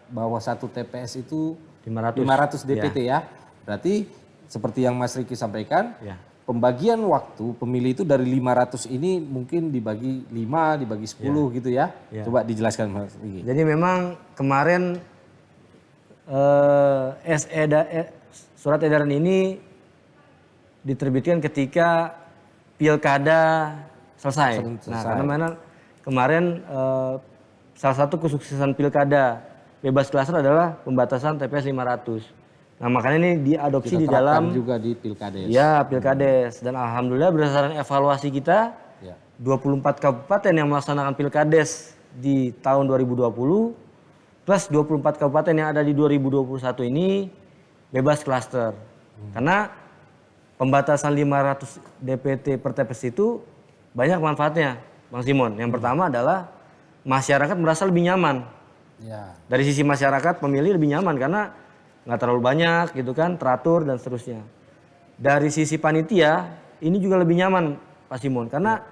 S2: bahwa satu TPS itu 500 DPT ya. Berarti seperti yang Mas Riki sampaikan, pembagian waktu pemilih itu dari 500 ini mungkin dibagi 5, dibagi 10 gitu ya. Coba dijelaskan Mas Riki.
S3: Jadi memang kemarin surat edaran ini diterbitkan ketika pilkada selesai. Nah, karena kemarin salah satu kesuksesan pilkada bebas klaster adalah pembatasan TPS 500. Nah, makanya ini diadopsi di dalam
S2: juga di pilkades.
S3: Ya, pilkades. Dan alhamdulillah berdasarkan evaluasi kita 24 kabupaten yang melaksanakan pilkades di tahun 2020 plus 24 kabupaten yang ada di 2021 ini bebas klaster. Karena pembatasan 500 DPT per TPS itu banyak manfaatnya, Bang Simon. Yang pertama adalah masyarakat merasa lebih nyaman. Dari sisi masyarakat, pemilih lebih nyaman karena nggak terlalu banyak gitu kan, teratur dan seterusnya. Dari sisi panitia, ini juga lebih nyaman Pak Simon karena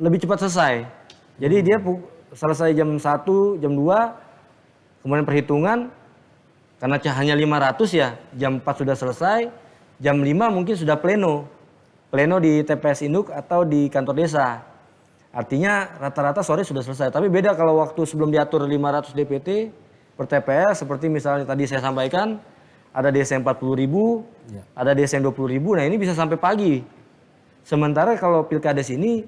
S3: lebih cepat selesai. Jadi dia selesai jam 1, jam 2, kemudian perhitungan. Karena hanya 500 ya, jam 4 sudah selesai, jam 5 mungkin sudah pleno. Pleno di TPS Induk atau di kantor desa. Artinya rata-rata sore sudah selesai. Tapi beda kalau waktu sebelum diatur 500 DPT per TPS, seperti misalnya tadi saya sampaikan, ada desa yang 40.000, ada desa yang 20.000, nah ini bisa sampai pagi. Sementara kalau pilkades ini,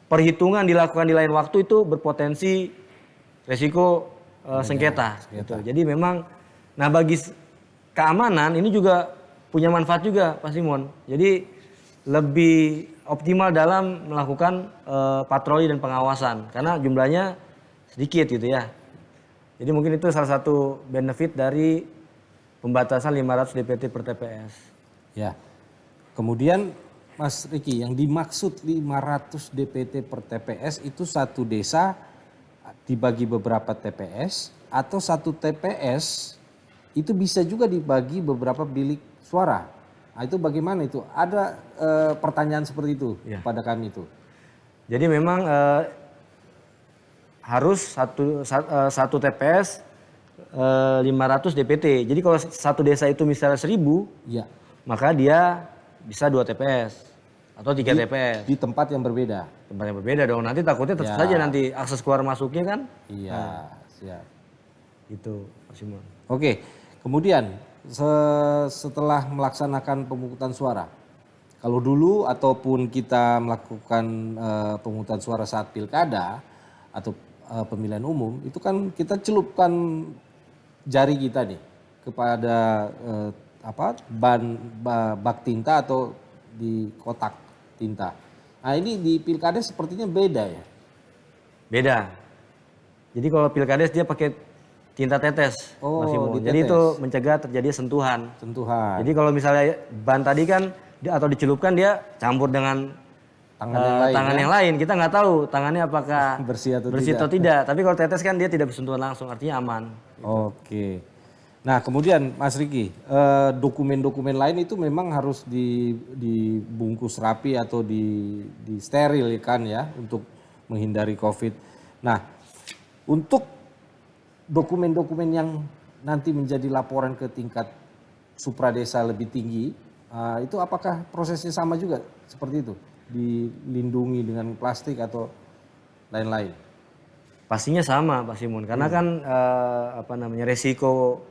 S3: perhitungan dilakukan di lain waktu itu berpotensi resiko sengketa. Gitu. Jadi memang, nah bagi keamanan ini juga punya manfaat juga Pak Simon. Jadi lebih optimal dalam melakukan patroli dan pengawasan karena jumlahnya sedikit gitu ya. Jadi mungkin itu salah satu benefit dari pembatasan 500 DPT per TPS.
S2: Ya. Kemudian Mas Riki, yang dimaksud 500 DPT per TPS itu satu desa dibagi beberapa TPS atau satu TPS itu bisa juga dibagi beberapa bilik suara. Nah, itu bagaimana itu? Ada pertanyaan seperti itu pada kami itu.
S3: Jadi memang harus satu TPS 500 DPT. Jadi kalau satu desa itu misalnya 1.000, maka dia bisa 2 TPS atau 3 TPS.
S2: Di tempat yang berbeda.
S3: Tempat yang berbeda dong. Nanti takutnya tetap saja nanti akses keluar masuknya kan.
S2: Iya, siap.
S3: Itu Pak Simon.
S2: Oke, kemudian setelah melaksanakan pemungutan suara. Kalau dulu ataupun kita melakukan pemungutan suara saat pilkada atau pemilihan umum, itu kan kita celupkan jari kita nih kepada bak tinta atau di kotak tinta. Nah ini di pilkades sepertinya beda ya?
S3: Beda. Jadi kalau pilkades dia pakai tinta tetes,
S2: Oh,
S3: Mas Simon.
S2: ditetes.
S3: Jadi itu mencegah terjadi sentuhan.
S2: Sentuhan.
S3: Jadi kalau misalnya ban tadi kan atau dicelupkan dia campur dengan tangan yang lain. Kita nggak tahu tangannya apakah
S2: Bersih atau
S3: tidak. Tapi kalau tetes kan dia tidak bersentuhan langsung, artinya aman.
S2: Oke. Nah kemudian Mas Riki, dokumen-dokumen lain itu memang harus dibungkus rapi atau di steril kan ya untuk menghindari COVID. Nah untuk dokumen-dokumen yang nanti menjadi laporan ke tingkat supradesa lebih tinggi, itu apakah prosesnya sama juga seperti itu? Dilindungi dengan plastik atau lain-lain?
S3: Pastinya sama Pak Simon, karena kan resiko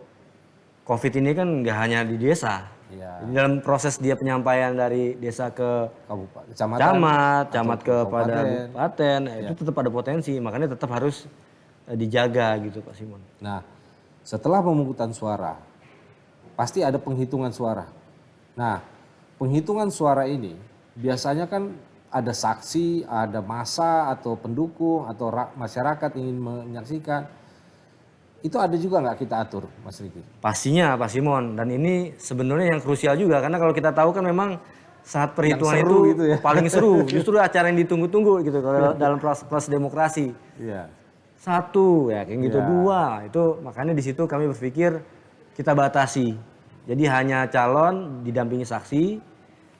S3: COVID ini kan nggak hanya di desa.
S2: Ya.
S3: Jadi dalam proses dia penyampaian dari desa ke
S2: Camat
S3: ke pada kabupaten, itu tetap ada potensi, makanya tetap harus dijaga gitu Pak Simon.
S2: Nah, setelah pemungutan suara, pasti ada penghitungan suara. Nah, penghitungan suara ini biasanya kan ada saksi, ada massa atau pendukung atau masyarakat ingin menyaksikan. Itu ada juga nggak kita atur, Mas Riki?
S3: Pastinya Pak Simon, dan ini sebenarnya yang krusial juga karena kalau kita tahu kan memang saat perhitungan itu
S2: gitu ya.
S3: paling seru, justru acara yang ditunggu-tunggu gitu kalau dalam proses demokrasi.
S2: Iya.
S3: Satu ya kayak gitu,
S2: Ya.
S3: dua itu makanya di situ kami berpikir kita batasi. Jadi hanya calon didampingi saksi,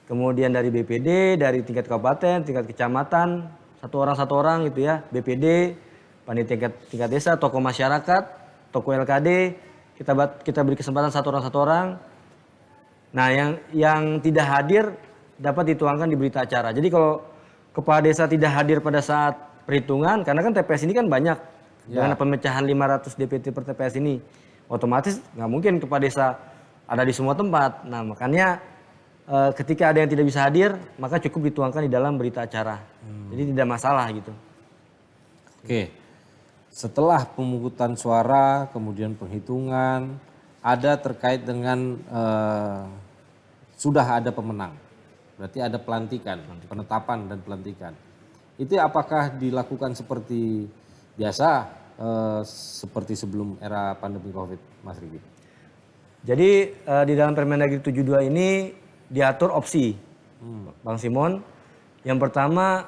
S3: kemudian dari BPD, dari tingkat kabupaten, tingkat kecamatan, satu orang gitu ya, BPD, panitia tingkat desa, tokoh masyarakat, tokoh LKD, kita beri kesempatan satu orang. Nah yang tidak hadir dapat dituangkan di berita acara. Jadi kalau kepala desa tidak hadir pada saat perhitungan, karena kan TPS ini kan banyak, dengan pemecahan 500 DPT per TPS ini, otomatis nggak mungkin kepala desa ada di semua tempat. Nah makanya ketika ada yang tidak bisa hadir, maka cukup dituangkan di dalam berita acara. Jadi tidak masalah gitu.
S2: Oke, setelah pemungutan suara, kemudian penghitungan, ada terkait dengan sudah ada pemenang. Berarti ada pelantikan, penetapan dan pelantikan. Itu apakah dilakukan seperti biasa, seperti sebelum era pandemi COVID, Mas Riki?
S3: Jadi di dalam Permendagri 72 ini diatur opsi, Bang Simon. Yang pertama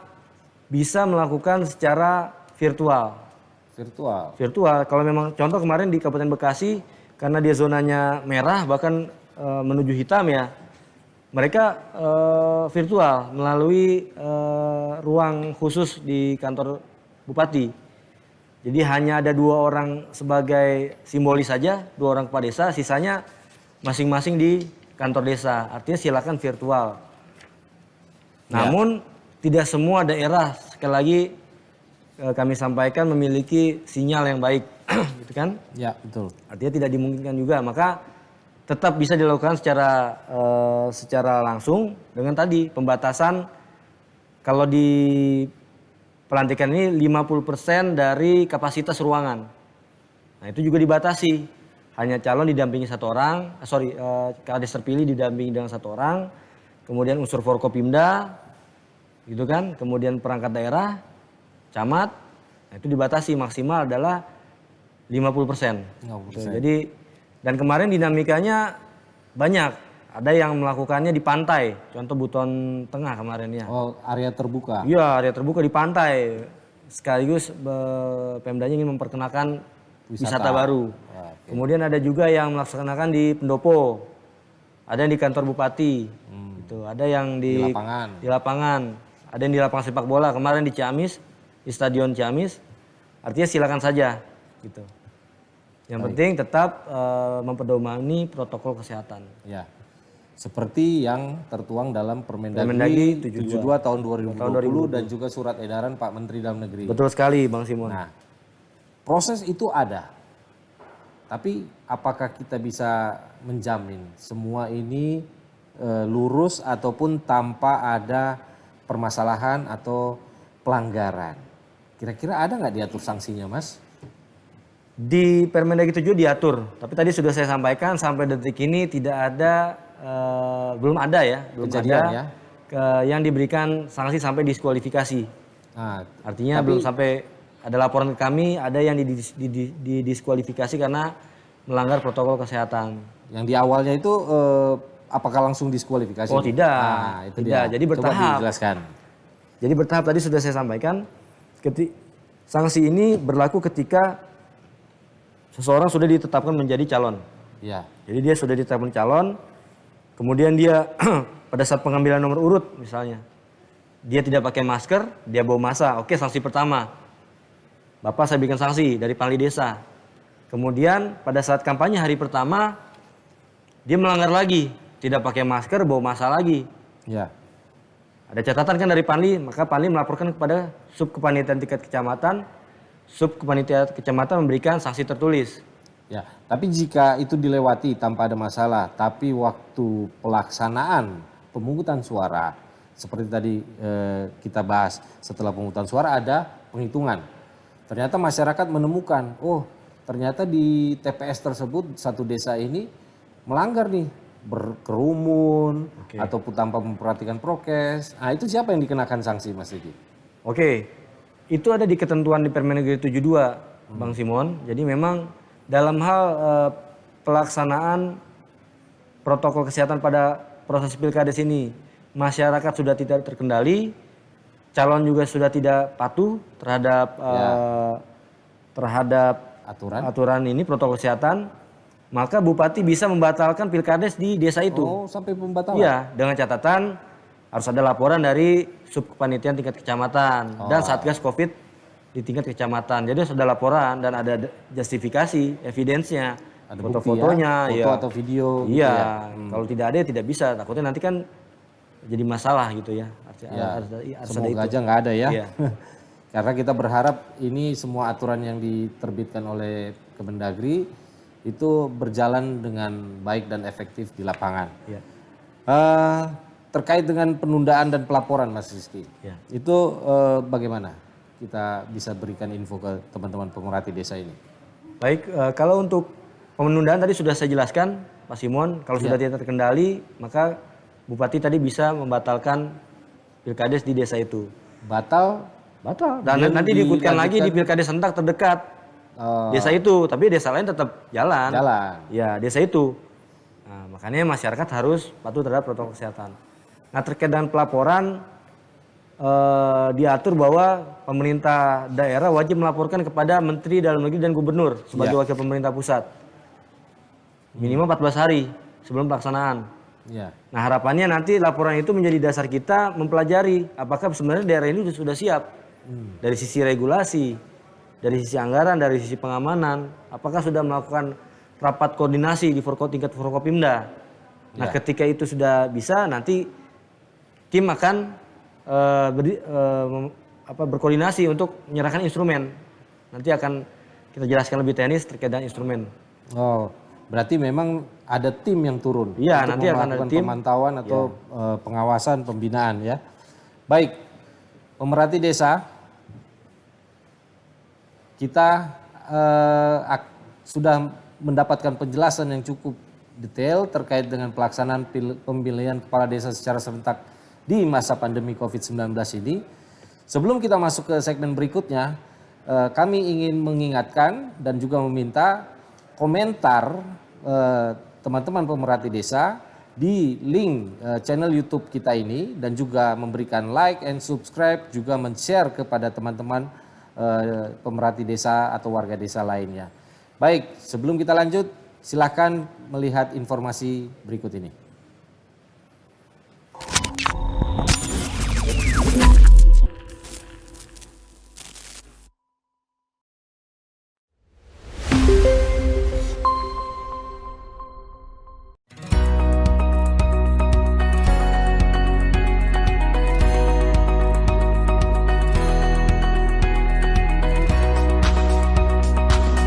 S3: bisa melakukan secara virtual. Virtual. Kalau memang contoh kemarin di Kabupaten Bekasi karena dia zonanya merah bahkan menuju hitam ya, mereka virtual melalui ruang khusus di kantor Bupati. Jadi hanya ada 2 orang sebagai simbolis saja, 2 orang kepala desa, sisanya masing-masing di kantor desa. Artinya silakan virtual. Namun tidak semua daerah, sekali lagi kami sampaikan memiliki sinyal yang baik, gitu kan?
S2: Ya, betul.
S3: Artinya tidak dimungkinkan juga, maka tetap bisa dilakukan secara langsung dengan tadi pembatasan kalau di pelantikan ini 50% dari kapasitas ruangan. Nah itu juga dibatasi. Hanya calon didampingi 1 orang, kades terpilih didampingi dengan 1 orang, kemudian unsur Forkopimda, gitu kan, kemudian perangkat daerah, camat, nah itu dibatasi maksimal adalah 50%. Jadi dan kemarin dinamikanya banyak. Ada yang melakukannya di pantai, contoh Buton Tengah kemarin ya.
S2: Oh, area terbuka.
S3: Iya, area terbuka di pantai. Sekaligus Pemdanya ingin memperkenalkan wisata baru. Kemudian ada juga yang melaksanakan di Pendopo. Ada yang di kantor bupati. Gitu. Ada yang di lapangan. Ada yang di lapangan sepak bola. Kemarin di Ciamis, di Stadion Ciamis. Artinya silakan saja gitu. Yang penting tetap mempedomani protokol kesehatan.
S2: Ya. Seperti yang tertuang dalam Permendagri 72 tahun 2020 dan juga surat edaran Pak Menteri Dalam Negeri.
S3: Betul sekali Bang Simon.
S2: Nah, proses itu ada. tapi apakah kita bisa menjamin semua ini lurus ataupun tanpa ada permasalahan atau pelanggaran? Kira-kira ada nggak diatur sanksinya, Mas?
S3: Di Permendagri 7 diatur, tapi tadi sudah saya sampaikan sampai detik ini tidak ada, belum ada
S2: Kejadian ya?
S3: Yang diberikan sanksi sampai diskualifikasi.
S2: Nah,
S3: Artinya belum sampai ada laporan ke kami, ada yang didiskualifikasi karena melanggar protokol kesehatan.
S2: yang di awalnya itu apakah langsung diskualifikasi?
S3: Oh tidak,
S2: Nah, itu
S3: tidak.
S2: dia.
S3: Jadi
S2: Coba
S3: bertahap.
S2: dijelaskan.
S3: Jadi bertahap tadi sudah saya sampaikan. Sanksi ini berlaku ketika seseorang sudah ditetapkan menjadi calon.
S2: Ya.
S3: Jadi dia sudah ditetapkan calon, kemudian dia pada saat pengambilan nomor urut misalnya, dia tidak pakai masker, dia bawa massa. Oke, sanksi pertama. Bapak saya berikan sanksi dari Panli Desa. Kemudian pada saat kampanye hari pertama, dia melanggar lagi, tidak pakai masker, bawa massa lagi.
S2: Ya.
S3: Ada catatan kan dari Panli, maka Panli melaporkan kepada Subkepanitiaan tingkat kecamatan. Subkepanitiaan kecamatan memberikan sanksi tertulis.
S2: Ya, tapi jika itu dilewati tanpa ada masalah, tapi waktu pelaksanaan pemungutan suara, seperti tadi kita bahas, setelah pemungutan suara ada penghitungan. Ternyata masyarakat menemukan, oh ternyata di TPS tersebut satu desa ini melanggar nih, berkerumun, ataupun tanpa memperhatikan prokes. Nah itu siapa yang dikenakan sanksi, Mas Diki?
S3: Oke. Itu ada di ketentuan di Permendagri 72, Bang Simon. Jadi memang dalam hal pelaksanaan protokol kesehatan pada proses pilkades ini, masyarakat sudah tidak terkendali, calon juga sudah tidak patuh terhadap aturan ini protokol kesehatan, maka Bupati bisa membatalkan pilkades di desa itu.
S2: Oh, sampai pembatalan?
S3: Iya, dengan catatan harus ada laporan dari Subkepanitiaan tingkat kecamatan dan Satgas Covid di tingkat kecamatan. Jadi harus ada laporan dan ada justifikasi, evidence-nya,
S2: Ada
S3: foto-fotonya,
S2: bukti ya, foto atau video.
S3: Iya,
S2: gitu ya.
S3: kalau tidak ada ya tidak bisa. Takutnya nanti kan jadi masalah gitu ya. Harus ada
S2: Semoga
S3: itu.
S2: aja nggak ada ya.
S3: Iya.
S2: Karena kita berharap ini semua aturan yang diterbitkan oleh Kemendagri itu berjalan dengan baik dan efektif di lapangan.
S3: Iya.
S2: Terkait dengan penundaan dan pelaporan, Mas Rizky,
S3: Ya.
S2: itu bagaimana kita bisa berikan info ke teman-teman pemerhati desa ini?
S3: Baik, kalau untuk penundaan tadi sudah saya jelaskan, Pak Simon. Kalau sudah tidak terkendali, maka Bupati tadi bisa membatalkan pilkades di desa itu.
S2: Batal?
S3: Dan nanti diikutkan lagi di pilkades serentak terdekat desa itu, tapi desa lain tetap jalan. Ya, desa itu. Nah, makanya masyarakat harus patuh terhadap protokol kesehatan. Nah, terkait dengan pelaporan, diatur bahwa pemerintah daerah wajib melaporkan kepada Menteri Dalam Negeri dan Gubernur sebagai wakil pemerintah pusat. Minimal 14 hari sebelum pelaksanaan.
S2: Ya.
S3: Nah, harapannya nanti laporan itu menjadi dasar kita mempelajari apakah sebenarnya daerah ini sudah siap dari sisi regulasi, dari sisi anggaran, dari sisi pengamanan, apakah sudah melakukan rapat koordinasi di tingkat Forkopimda. Nah, ketika itu sudah bisa, nanti tim akan berkoordinasi untuk menyerahkan instrumen. Nanti akan kita jelaskan lebih teknis terkait dengan instrumen.
S2: Oh, berarti memang ada tim yang turun.
S3: Iya,
S2: untuk
S3: nanti akan ada
S2: melakukan
S3: tim.
S2: pemantauan atau pengawasan, pembinaan ya. Baik, pemerhati desa, kita sudah mendapatkan penjelasan yang cukup detail terkait dengan pelaksanaan pemilihan kepala desa secara serentak di masa pandemi COVID-19 ini. Sebelum kita masuk ke segmen berikutnya, kami ingin mengingatkan dan juga meminta komentar teman-teman pemerhati desa di link channel YouTube kita ini dan juga memberikan like and subscribe, juga men-share kepada teman-teman pemerhati desa atau warga desa lainnya. Baik, sebelum kita lanjut, silakan melihat informasi berikut ini.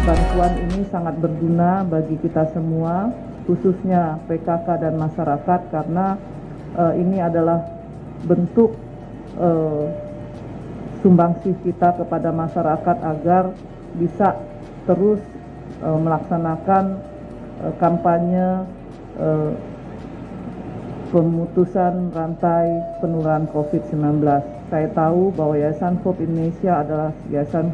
S10: Bangku bantuan ini sangat berguna bagi kita semua, khususnya PKK dan masyarakat, karena ini adalah bentuk sumbangsih kita kepada masyarakat agar bisa terus melaksanakan kampanye pemutusan rantai penularan COVID-19. Saya tahu bahwa Yayasan Hope Indonesia adalah yayasan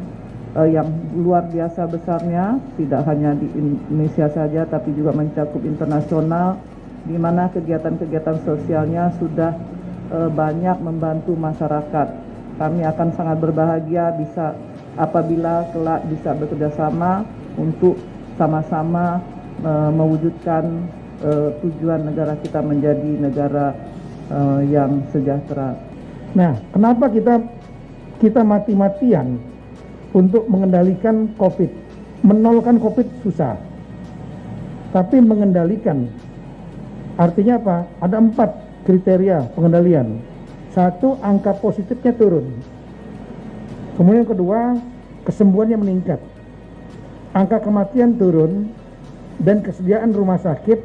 S10: yang luar biasa besarnya, tidak hanya di Indonesia saja tapi juga mencakup internasional, di mana kegiatan-kegiatan sosialnya sudah banyak membantu masyarakat. Kami akan sangat berbahagia bisa apabila kelak bisa bekerja sama untuk sama-sama mewujudkan tujuan negara kita menjadi negara yang sejahtera.
S11: Nah, kenapa kita mati-matian untuk mengendalikan COVID? Menolkan COVID susah, tapi mengendalikan artinya apa? Ada 4 kriteria pengendalian. 1, angka positifnya turun. Kemudian yang kedua, kesembuhannya meningkat. Angka kematian turun dan kesediaan rumah sakit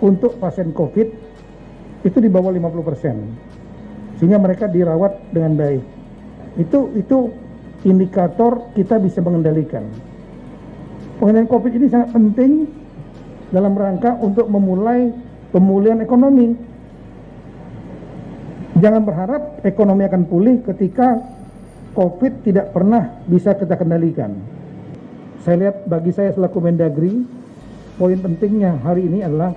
S11: untuk pasien COVID itu di bawah 50%. Sehingga mereka dirawat dengan baik. Itu indikator kita bisa mengendalikan. Pengendalian COVID ini sangat penting dalam rangka untuk memulai pemulihan ekonomi. Jangan berharap ekonomi akan pulih ketika COVID tidak pernah bisa kita kendalikan. Saya lihat bagi saya selaku Mendagri, poin pentingnya hari ini adalah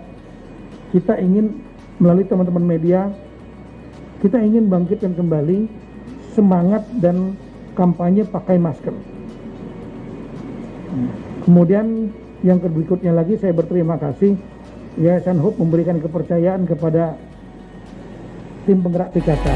S11: kita ingin melalui teman-teman media, kita ingin bangkitkan kembali semangat dan kampanye pakai masker. Kemudian yang berikutnya lagi saya berterima kasih Yayasan Hope memberikan kepercayaan kepada tim penggerak PKK.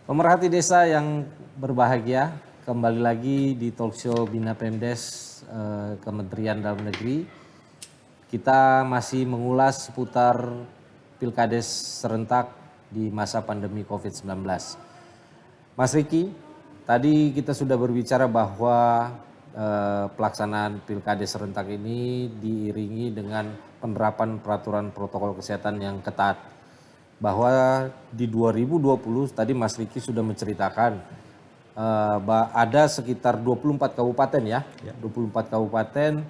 S2: Pemerhati desa yang berbahagia, kembali lagi di talkshow Bina Pemdes Kementerian Dalam Negeri. Kita masih mengulas seputar Pilkades serentak di masa pandemi COVID-19. Mas Riki, tadi kita sudah berbicara bahwa pelaksanaan Pilkades serentak ini diiringi dengan penerapan peraturan protokol kesehatan yang ketat. Bahwa di 2020 tadi Mas Riki sudah menceritakan ada sekitar 24 kabupaten ya, 24 kabupaten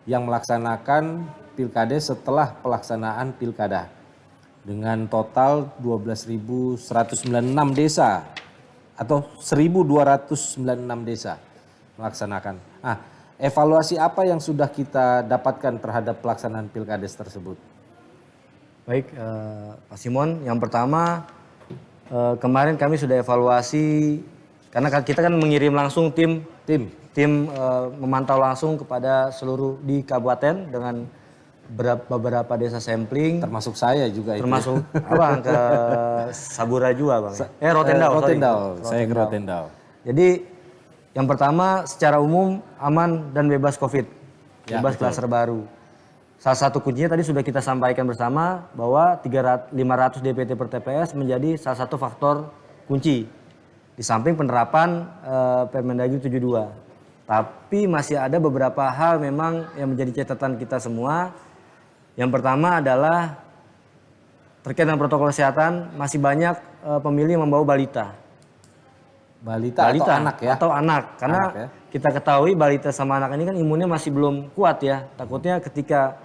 S2: yang melaksanakan Pilkades setelah pelaksanaan Pilkada dengan total 12.196 desa atau 1.296 desa melaksanakan. Nah, evaluasi apa yang sudah kita dapatkan terhadap pelaksanaan Pilkades tersebut?
S3: Baik, Pak Simon, yang pertama kemarin kami sudah evaluasi karena kita kan mengirim langsung tim memantau langsung kepada seluruh di kabupaten dengan beberapa desa sampling.
S2: Termasuk saya juga itu.
S3: Termasuk abang ke Sabura juga bang.
S2: Rotendao. Saya ke Rotendao.
S3: Jadi yang pertama secara umum aman dan bebas COVID, bebas klaster baru. Salah satu kuncinya tadi sudah kita sampaikan bersama bahwa 500 DPT per TPS menjadi salah satu faktor kunci. Di samping penerapan Permendagri 72. Tapi masih ada beberapa hal memang yang menjadi catatan kita semua. Yang pertama adalah terkait dengan protokol kesehatan masih banyak pemilih yang membawa balita.
S2: Balita atau anak ya?
S3: Atau anak. Karena
S2: anak, ya?
S3: Kita ketahui balita sama anak ini kan imunnya masih belum kuat ya. Takutnya ketika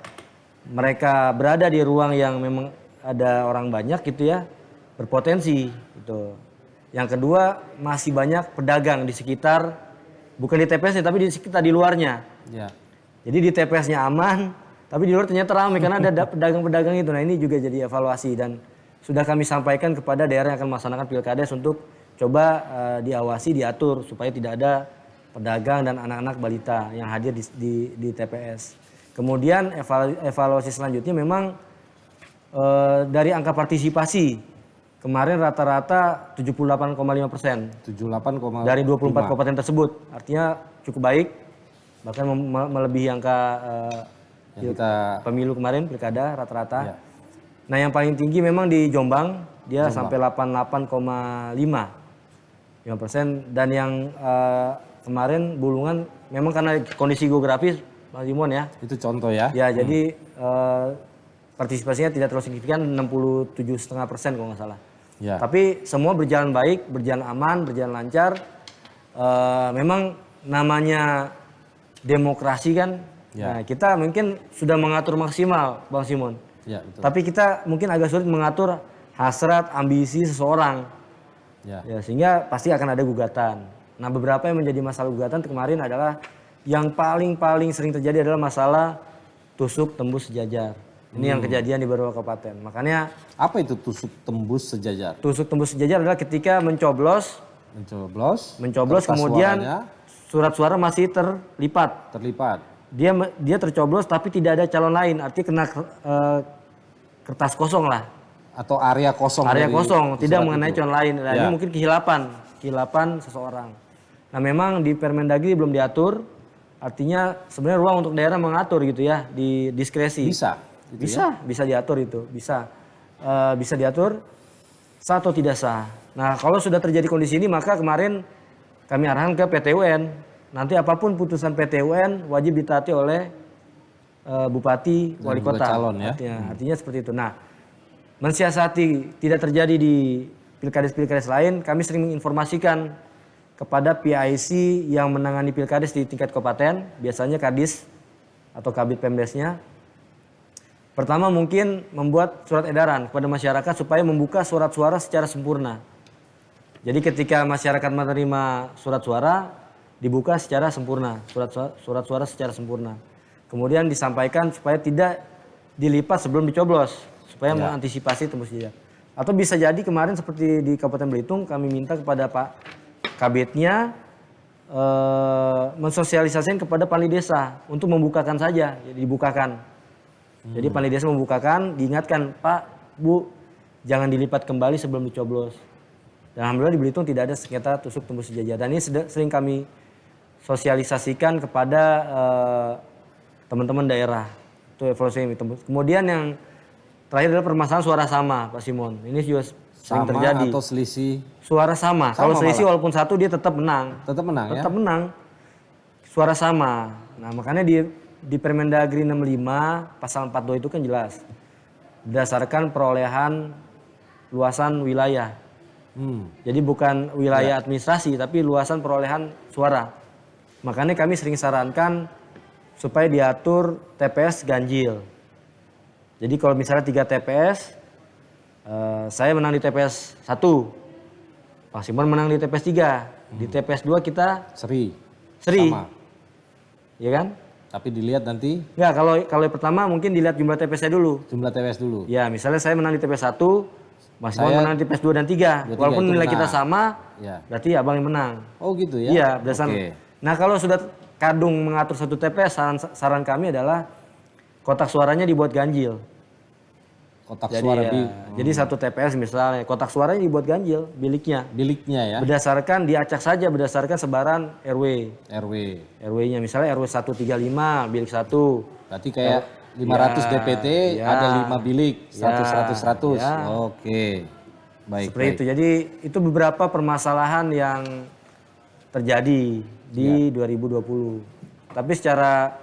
S3: mereka berada di ruang yang memang ada orang banyak gitu ya, berpotensi gitu. Yang kedua, masih banyak pedagang di sekitar, bukan di TPS-nya tapi di sekitar di luarnya.
S2: Ya.
S3: Jadi di TPS-nya aman, tapi di luar ternyata ramai karena ada pedagang-pedagang itu. Nah ini juga jadi evaluasi dan sudah kami sampaikan kepada daerah yang akan melaksanakan pilkades untuk coba diawasi, diatur supaya tidak ada pedagang dan anak-anak balita yang hadir di TPS. Kemudian evaluasi selanjutnya memang dari angka partisipasi kemarin rata-rata 78,5%
S2: 78,5
S3: dari 24 kabupaten tersebut, artinya cukup baik, bahkan melebihi angka pemilu kemarin pilkada rata-rata.
S2: Ya.
S3: Nah yang paling tinggi memang di Jombang, dia sampai 88,5% dan yang kemarin Bulungan memang karena kondisi geografis Mas Imon ya.
S2: Itu contoh ya.
S3: Ya jadi partisipasinya tidak terlalu signifikan 67,5% kalau nggak salah.
S2: Ya.
S3: Tapi semua berjalan baik, berjalan aman, berjalan lancar. Memang namanya demokrasi kan.
S2: Ya.
S3: Nah, kita mungkin sudah mengatur maksimal, Bang Simon.
S2: Ya, betul.
S3: Tapi kita mungkin agak sulit mengatur hasrat, ambisi seseorang.
S2: Ya.
S3: Ya, sehingga pasti akan ada gugatan. Nah, beberapa yang menjadi masalah gugatan kemarin adalah yang paling sering terjadi adalah masalah tusuk tembus sejajar. Ini yang kejadian di beberapa kabupaten. Makanya
S2: Apa itu tusuk tembus sejajar?
S3: tusuk tembus sejajar adalah ketika mencoblos
S2: Kertas
S3: kemudian
S2: suaranya
S3: surat suara masih terlipat. Dia tercoblos tapi tidak ada calon lain, artinya kena kertas kosong lah.
S2: Atau area kosong.
S3: Area
S2: dari
S3: kosong, tidak
S2: surat
S3: mengenai
S2: itu.
S3: calon lain. Nah, ini mungkin kehilapan seseorang. Nah, memang di Permendagri belum diatur, artinya sebenarnya ruang untuk daerah mengatur gitu ya, di diskresi.
S2: Bisa. Gitu ya?
S3: Bisa diatur itu, bisa diatur sah atau tidak sah. Nah, kalau sudah terjadi kondisi ini maka kemarin kami arahkan ke PT UN. Nanti apapun putusan PT UN wajib ditaati oleh bupati, wali
S2: juga
S3: kota.
S2: calon ya.
S3: Artinya seperti itu. Nah, mensiasati tidak terjadi di pilkades-pilkades lain, kami sering menginformasikan kepada PIC yang menangani pilkades di tingkat kabupaten, biasanya Kadis atau Kabid Pemdesnya. Pertama mungkin membuat surat edaran kepada masyarakat supaya membuka surat suara secara sempurna. Jadi ketika masyarakat menerima surat suara, dibuka secara sempurna, surat suara secara sempurna. Kemudian disampaikan supaya tidak dilipat sebelum dicoblos, supaya mengantisipasi tembus sejajar. Atau bisa jadi kemarin seperti di Kabupaten Belitung, kami minta kepada Pak Kabitnya mensosialisasikan kepada Panli Desa untuk membukakan saja, jadi dibukakan. Jadi Panli Desa membukakan, diingatkan, Pak, Bu, jangan dilipat kembali sebelum dicoblos. Dan alhamdulillah di Belitung tidak ada sengketa tusuk tembus sejajar. Dan ini sering kami sosialisasikan kepada teman-teman daerah. Itu evaluasi yang ditembus. Kemudian yang terakhir adalah permasalahan suara sama, Pak Simon. Ini juga sering terjadi.
S2: Atau selisih?
S3: Suara sama. Kalau selisih walaupun satu dia tetap menang.
S2: Tetap menang ya?
S3: Tetap menang. Suara sama. Nah makanya di Permendagri 65 pasal 42 itu kan jelas. Berdasarkan perolehan luasan wilayah. Jadi bukan wilayah administrasi tapi luasan perolehan suara. Makanya kami sering sarankan supaya diatur TPS ganjil. Jadi kalau misalnya 3 TPS, saya menang di TPS 1, Pak Simon menang di TPS 3, di TPS 2 kita
S2: Seri.
S3: Sama. Ya kan?
S2: Tapi dilihat nanti?
S3: Ya kalau yang pertama mungkin dilihat jumlah TPS-nya dulu.
S2: Jumlah TPS dulu?
S3: Ya misalnya saya menang di TPS 1, Mas Simon menang di TPS 2 dan 3. Walaupun nilai kita sama, berarti abang yang menang.
S2: Oh gitu ya?
S3: Iya, berdasarkan. Nah kalau sudah kadung mengatur satu TPS, saran kami adalah kotak suaranya dibuat ganjil.
S2: Kotak suara
S3: Jadi satu TPS misalnya, kotak suaranya dibuat ganjil, biliknya.
S2: Biliknya ya?
S3: Berdasarkan, diacak saja berdasarkan sebaran RW. RW-nya misalnya RW 135, bilik 1.
S2: Berarti kayak 500 DPT, ada 5 bilik, 100. Oke, baik.
S3: Seperti itu, jadi itu beberapa permasalahan yang terjadi di 2020. Tapi secara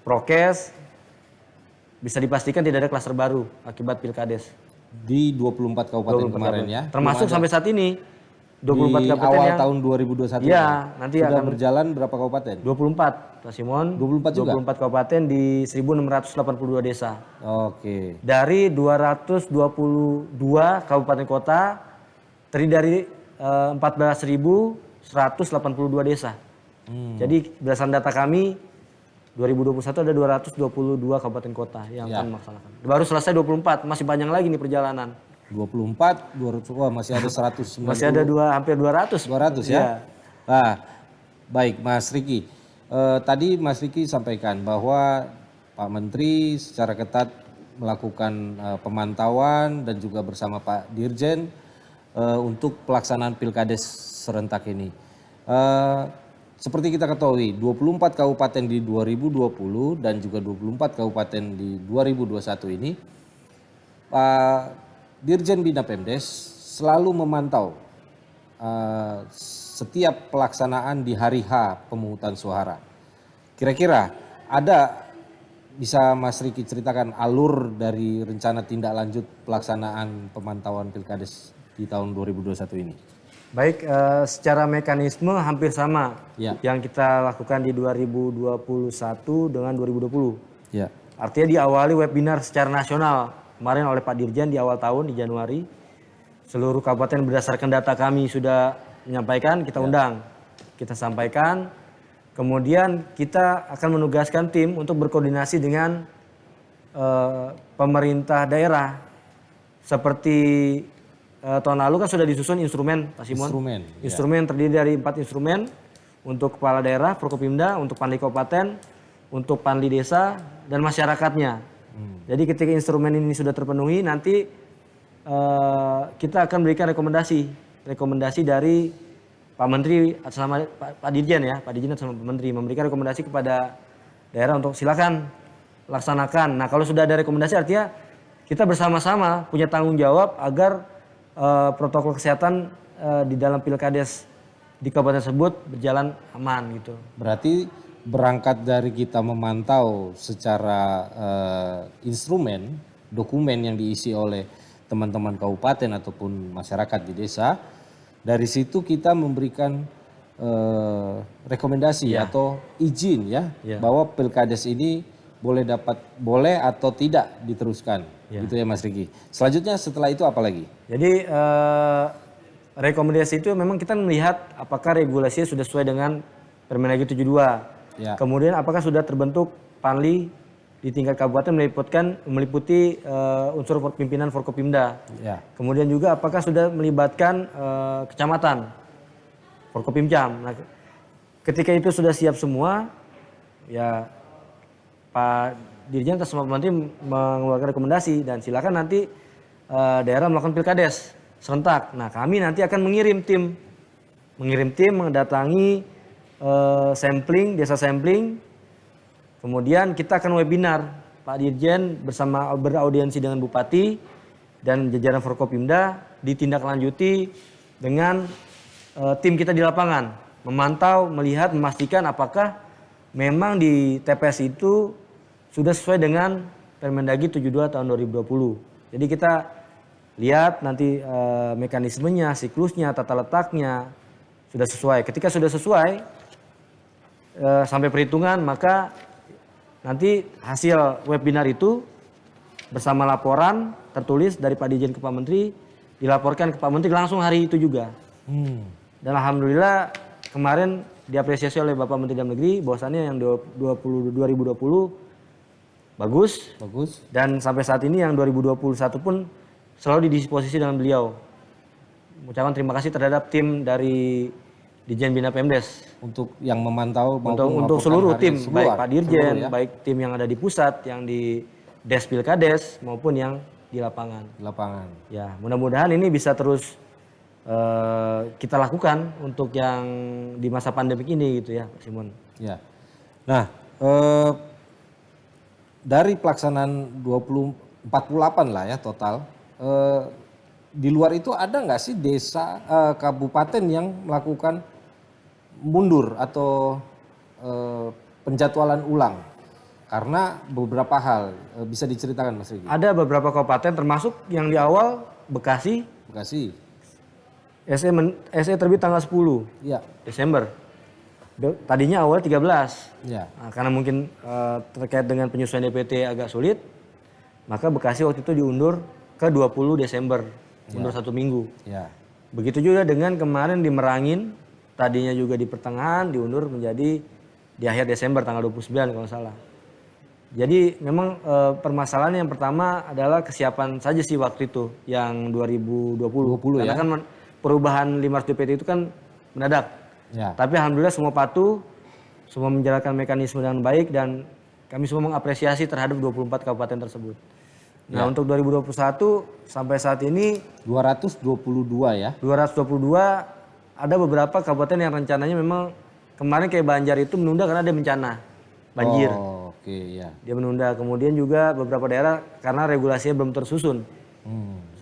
S3: prokes, bisa dipastikan tidak ada klaster baru akibat pilkades.
S2: Di 24 kabupaten kemarin ya?
S3: Termasuk sampai saat ini. 24
S2: di
S3: kabupaten
S2: awal
S3: yang
S2: tahun 2021
S3: ya, nanti
S2: sudah
S3: akan
S2: berjalan berapa kabupaten?
S3: 24, Pak Simon.
S2: 24 juga?
S3: 24 kabupaten di 1.682 desa.
S2: Oke.
S3: Dari 222 kabupaten kota, terdiri dari 14.182 desa. Jadi berdasarkan data kami 2021 ada 222 kabupaten kota yang akan melaksanakan. Baru selesai 24, masih panjang lagi nih perjalanan.
S2: 24, 200, wah masih ada 190.
S3: Masih ada hampir 200.
S2: 200 ya? Nah, baik Mas Riki. Tadi Mas Riki sampaikan bahwa Pak Menteri secara ketat melakukan pemantauan dan juga bersama Pak Dirjen untuk pelaksanaan Pilkades serentak ini. Seperti kita ketahui, 24 kabupaten di 2020 dan juga 24 kabupaten di 2021 ini, Pak Dirjen Bina Pemdes selalu memantau setiap pelaksanaan di hari H pemungutan suara. Kira-kira bisa Mas Riki ceritakan alur dari rencana tindak lanjut pelaksanaan pemantauan Pilkades di tahun 2021 ini?
S3: Baik, secara mekanisme hampir sama yang kita lakukan di 2021 dengan 2020.
S2: Ya.
S3: Artinya diawali webinar secara nasional kemarin oleh Pak Dirjen di awal tahun di Januari. Seluruh kabupaten berdasarkan data kami sudah menyampaikan, kita undang, kita sampaikan. Kemudian kita akan menugaskan tim untuk berkoordinasi dengan pemerintah daerah. Seperti tahun lalu kan sudah disusun instrumen, Pak Simon. Instrumen terdiri dari 4 instrumen untuk kepala daerah, Forkopimda, untuk Panli Kabupaten, untuk Panli Desa, dan masyarakatnya. Jadi ketika instrumen ini sudah terpenuhi, nanti kita akan berikan rekomendasi dari Pak Menteri sama Pak Dirjen ya, Pak Dirjen sama Pak Menteri memberikan rekomendasi kepada daerah untuk silakan laksanakan. Nah kalau sudah ada rekomendasi artinya kita bersama-sama punya tanggung jawab agar protokol kesehatan di dalam Pilkades di kabupaten tersebut berjalan aman gitu.
S2: Berarti berangkat dari kita memantau secara instrumen, dokumen yang diisi oleh teman-teman kabupaten ataupun masyarakat di desa, dari situ kita memberikan rekomendasi atau izin bahwa Pilkades ini boleh atau tidak diteruskan. Gitu ya Mas Riki. Selanjutnya setelah itu apa lagi?
S3: Jadi rekomendasi itu memang kita melihat apakah regulasinya sudah sesuai dengan Permendagri 72. Kemudian apakah sudah terbentuk Panli di tingkat kabupaten meliputi unsur pimpinan Forkopimda. Kemudian juga apakah sudah melibatkan kecamatan Forkopimcam. Nah, ketika itu sudah siap semua, ya Pak Dirjen atas Pak Menteri mengeluarkan rekomendasi dan silakan nanti daerah melakukan Pilkades serentak. Nah kami nanti akan mengirim tim mendatangi sampling, desa sampling. Kemudian kita akan webinar, Pak Dirjen beraudiensi dengan Bupati dan jajaran Forkopimda ditindaklanjuti dengan tim kita di lapangan. Memantau, melihat, memastikan apakah memang di TPS itu sudah sesuai dengan Permendagri 72 tahun 2020. Jadi kita lihat nanti mekanismenya, siklusnya, tata letaknya sudah sesuai. Ketika sudah sesuai sampai perhitungan, maka nanti hasil webinar itu bersama laporan tertulis dari Pak Dirjen ke Pak Menteri dilaporkan ke Pak Menteri langsung hari itu juga. Dan alhamdulillah kemarin diapresiasi oleh Bapak Menteri Dalam Negeri bahwasannya yang 2020 bagus. Dan sampai saat ini yang 2021 pun selalu didisposisi dengan beliau. Ucapan terima kasih terhadap tim dari Dirjen Bina Pemdes.
S2: Untuk yang memantau
S3: untuk seluruh tim, baik Pak Dirjen, baik tim yang ada di pusat, yang di Des Pilkades maupun yang di lapangan. Ya, mudah-mudahan ini bisa terus kita lakukan untuk yang di masa pandemik ini gitu ya, Pak Simon.
S2: Ya. Nah, dari pelaksanaan 48 lah ya total, di luar itu ada nggak sih desa, kabupaten yang melakukan mundur atau penjadwalan ulang? Karena beberapa hal, bisa diceritakan Mas Riki?
S3: Ada beberapa kabupaten termasuk yang di awal Bekasi. SE terbit tanggal 10 Desember. Tadinya awal 13. Nah, karena mungkin terkait dengan penyesuaian DPT agak sulit, maka Bekasi waktu itu diundur ke 20 Desember, mundur 1 minggu. Begitu juga dengan kemarin di Merangin, tadinya juga di pertengahan diundur menjadi di akhir Desember tanggal 29 kalau nggak salah. Jadi memang permasalahan yang pertama adalah kesiapan saja sih waktu itu yang 2020 karena kan perubahan 500 DPT itu kan mendadak.
S2: Ya.
S3: Tapi alhamdulillah semua patuh, semua menjalankan mekanisme dengan baik dan kami semua mengapresiasi terhadap 24 kabupaten tersebut. Nah, untuk 2021 sampai saat ini
S2: 222 ya.
S3: 222 ada beberapa kabupaten yang rencananya memang kemarin kayak Banjar itu menunda karena ada bencana banjir.
S2: Oh, oke ya.
S3: Dia menunda. Kemudian juga beberapa daerah karena regulasinya belum tersusun.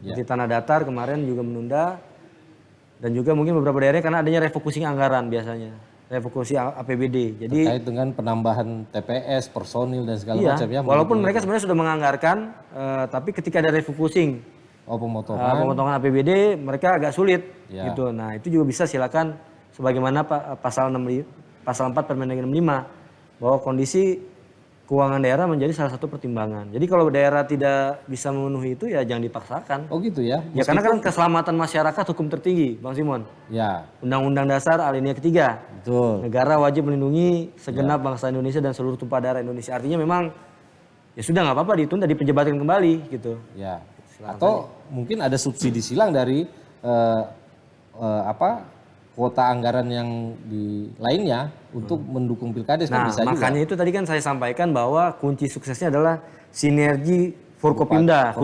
S3: Seperti Tanah Datar kemarin juga menunda. Dan juga mungkin beberapa daerah karena adanya refocusing anggaran biasanya. Refokusi APBD. Jadi
S2: terkait dengan penambahan TPS, personil dan segala
S3: iya,
S2: macam ya.
S3: walaupun mereka sebenarnya sudah menganggarkan, tapi ketika ada refocusing, pemotongan APBD, mereka agak sulit gitu. Nah itu juga bisa silakan sebagaimana pasal 4 Permendagri 65 bahwa kondisi keuangan daerah menjadi salah satu pertimbangan. Jadi kalau daerah tidak bisa memenuhi itu ya jangan dipaksakan.
S2: Oh gitu ya?
S3: Ya karena kan keselamatan masyarakat hukum tertinggi, Bang Simon.
S2: Ya.
S3: Undang-Undang Dasar alinea ketiga.
S2: Betul.
S3: Negara wajib melindungi segenap bangsa Indonesia dan seluruh tumpah darah Indonesia. Artinya memang ya sudah nggak apa-apa ditunda, dipenjabatkan kembali gitu.
S2: Ya. Atau mungkin ada subsidi silang dari kuota anggaran yang di lainnya untuk mendukung pilkades kan bisa juga. Nah
S3: makanya itu tadi kan saya sampaikan bahwa kunci suksesnya adalah sinergi Forkopimda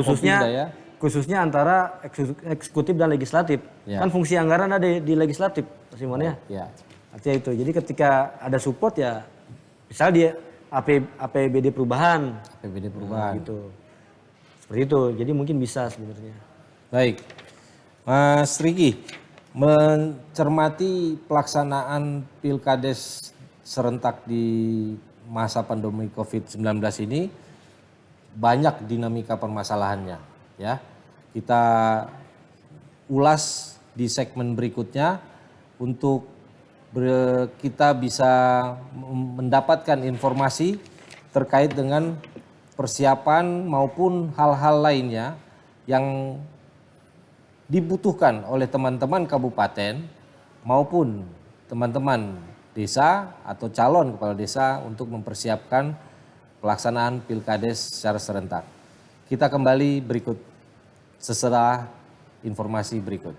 S3: khususnya antara eksekutif dan legislatif. Kan fungsi anggaran ada di legislatif, Simon ya. Artinya itu. Jadi ketika ada support ya misalnya di APBD perubahan. Gitu. Seperti itu. Jadi mungkin bisa sebenarnya.
S2: Baik. Mas Riki, mencermati pelaksanaan pilkades serentak di masa pandemi COVID-19 ini banyak dinamika permasalahannya ya. Kita ulas di segmen berikutnya untuk kita bisa mendapatkan informasi terkait dengan persiapan maupun hal-hal lainnya yang dibutuhkan oleh teman-teman kabupaten maupun teman-teman desa atau calon kepala desa untuk mempersiapkan pelaksanaan pilkades secara serentak. Kita kembali berikut setelah informasi berikut.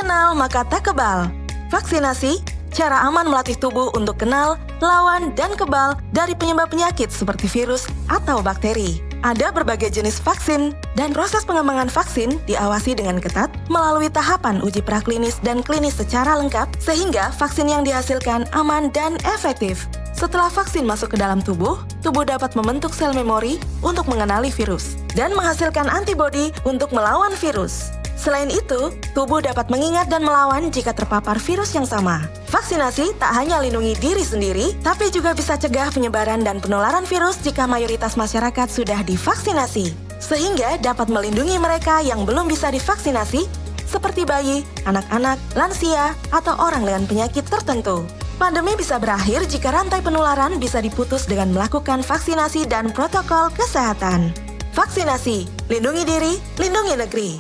S12: kenal maka tak kebal. Vaksinasi, cara aman melatih tubuh untuk kenal, lawan, dan kebal dari penyebab penyakit seperti virus atau bakteri. Ada berbagai jenis vaksin, dan proses pengembangan vaksin diawasi dengan ketat melalui tahapan uji praklinis dan klinis secara lengkap, sehingga vaksin yang dihasilkan aman dan efektif. Setelah vaksin masuk ke dalam tubuh dapat membentuk sel memori untuk mengenali virus, dan menghasilkan antibodi untuk melawan virus. Selain itu, tubuh dapat mengingat dan melawan jika terpapar virus yang sama. Vaksinasi tak hanya lindungi diri sendiri, tapi juga bisa cegah penyebaran dan penularan virus jika mayoritas masyarakat sudah divaksinasi. Sehingga dapat melindungi mereka yang belum bisa divaksinasi, seperti bayi, anak-anak, lansia, atau orang dengan penyakit tertentu. Pandemi bisa berakhir jika rantai penularan bisa diputus dengan melakukan vaksinasi dan protokol kesehatan. Vaksinasi, lindungi diri, lindungi negeri.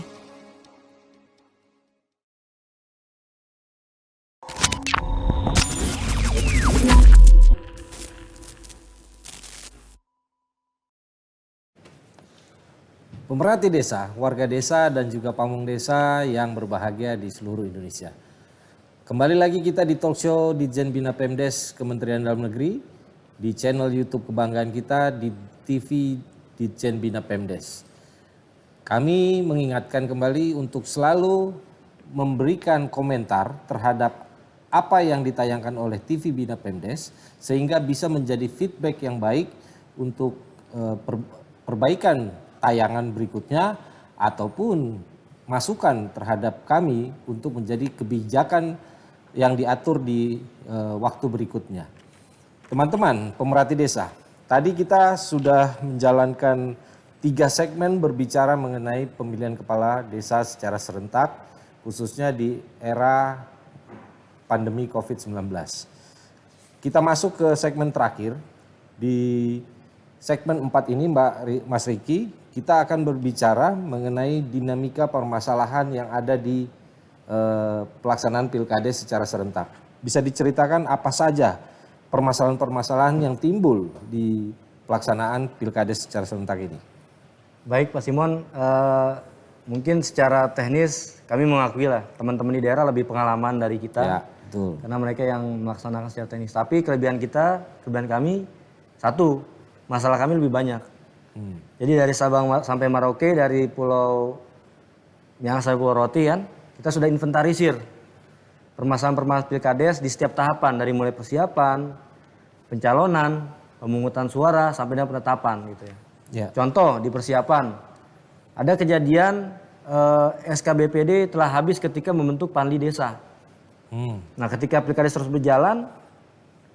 S2: pemerhati desa, warga desa dan juga pamong desa yang berbahagia di seluruh Indonesia. Kembali lagi kita di talk show Ditjen Bina Pemdes Kementerian Dalam Negeri, di channel YouTube kebanggaan kita, di TV Ditjen Bina Pemdes. Kami mengingatkan kembali untuk selalu memberikan komentar terhadap apa yang ditayangkan oleh TV Bina Pemdes sehingga bisa menjadi feedback yang baik untuk perbaikan tayangan berikutnya ataupun masukan terhadap kami untuk menjadi kebijakan yang diatur di waktu berikutnya. Teman-teman pemerhati desa, tadi kita sudah menjalankan 3 segmen berbicara mengenai pemilihan kepala desa secara serentak, khususnya di era pandemi COVID-19. Kita masuk ke segmen terakhir. Di segmen 4 ini Mas Riki, kita akan berbicara mengenai dinamika permasalahan yang ada di pelaksanaan Pilkades secara serentak. Bisa diceritakan apa saja permasalahan-permasalahan yang timbul di pelaksanaan Pilkades secara serentak ini?
S3: Baik Pak Simon, mungkin secara teknis kami mengakui lah teman-teman di daerah lebih pengalaman dari kita.
S2: Ya, betul.
S3: Karena mereka yang melaksanakan secara teknis. Tapi kelebihan kami, satu, masalah kami lebih banyak. Jadi dari Sabang sampai Merauke, dari Pulau Minahasa sampai Pulau Roti kan, kita sudah inventarisir permasalahan-permasalahan Pilkades di setiap tahapan, dari mulai persiapan, pencalonan, pemungutan suara, sampai dengan penetapan gitu ya.
S2: Ya.
S3: Contoh di persiapan, ada kejadian SKBPD telah habis ketika membentuk Panli Desa. Nah ketika Pilkades terus berjalan,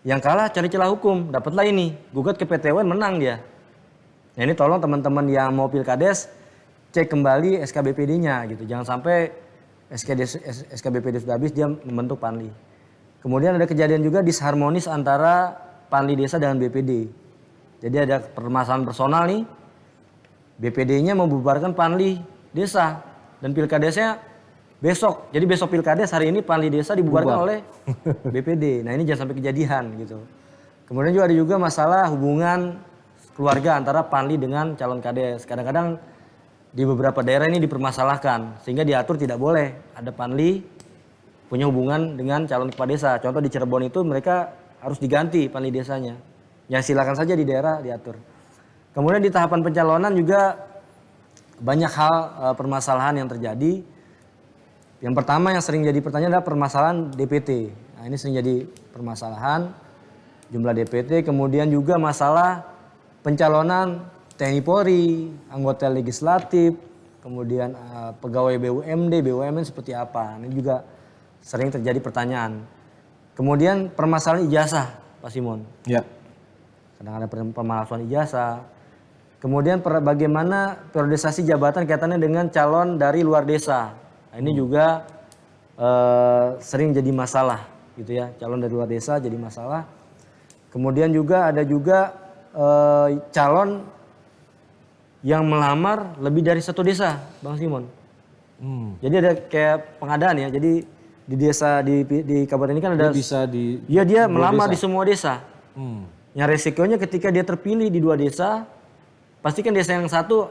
S3: yang kalah cari celah hukum, dapatlah ini, gugat ke PT UN, menang dia. Nah ini tolong teman-teman yang mau Pilkades, cek kembali SKBPD-nya gitu. Jangan sampai SKBPD sudah habis, dia membentuk Panli. Kemudian ada kejadian juga disharmonis antara Panli Desa dengan BPD. Jadi ada permasalahan personal nih, BPD-nya membubarkan Panli Desa dan Pilkadesnya besok. Jadi besok Pilkades, hari ini Panli Desa dibubarkan oleh BPD. Nah ini jangan sampai kejadian gitu. Kemudian juga ada juga masalah hubungan keluarga antara Panli dengan calon Kades. Kadang-kadang di beberapa daerah ini dipermasalahkan sehingga diatur tidak boleh ada Panli punya hubungan dengan calon kepala desa. Contoh di Cirebon itu mereka harus diganti Panli desanya. Ya silakan saja di daerah diatur. Kemudian di tahapan pencalonan juga banyak hal permasalahan yang terjadi. Yang pertama yang sering jadi pertanyaan adalah permasalahan DPT. Nah ini sering jadi permasalahan jumlah DPT. Kemudian juga masalah pencalonan TNI Polri, anggota legislatif, kemudian pegawai BUMD, BUMN seperti apa. Ini juga sering terjadi pertanyaan. Kemudian permasalahan ijazah, Pak Simon.
S2: Ya.
S3: Kadang ada pemalsuan ijazah. Kemudian bagaimana periodisasi jabatan kaitannya dengan calon dari luar desa. Nah, ini juga sering jadi masalah gitu ya. Calon dari luar desa jadi masalah. Kemudian juga ada calon yang melamar lebih dari satu desa, Bang Simon. Jadi ada kayak pengadaan ya. Jadi di desa di kabupaten ini kan ada. Dia melamar di semua desa. Yang resikonya ketika dia terpilih di 2 desa, pasti kan desa yang satu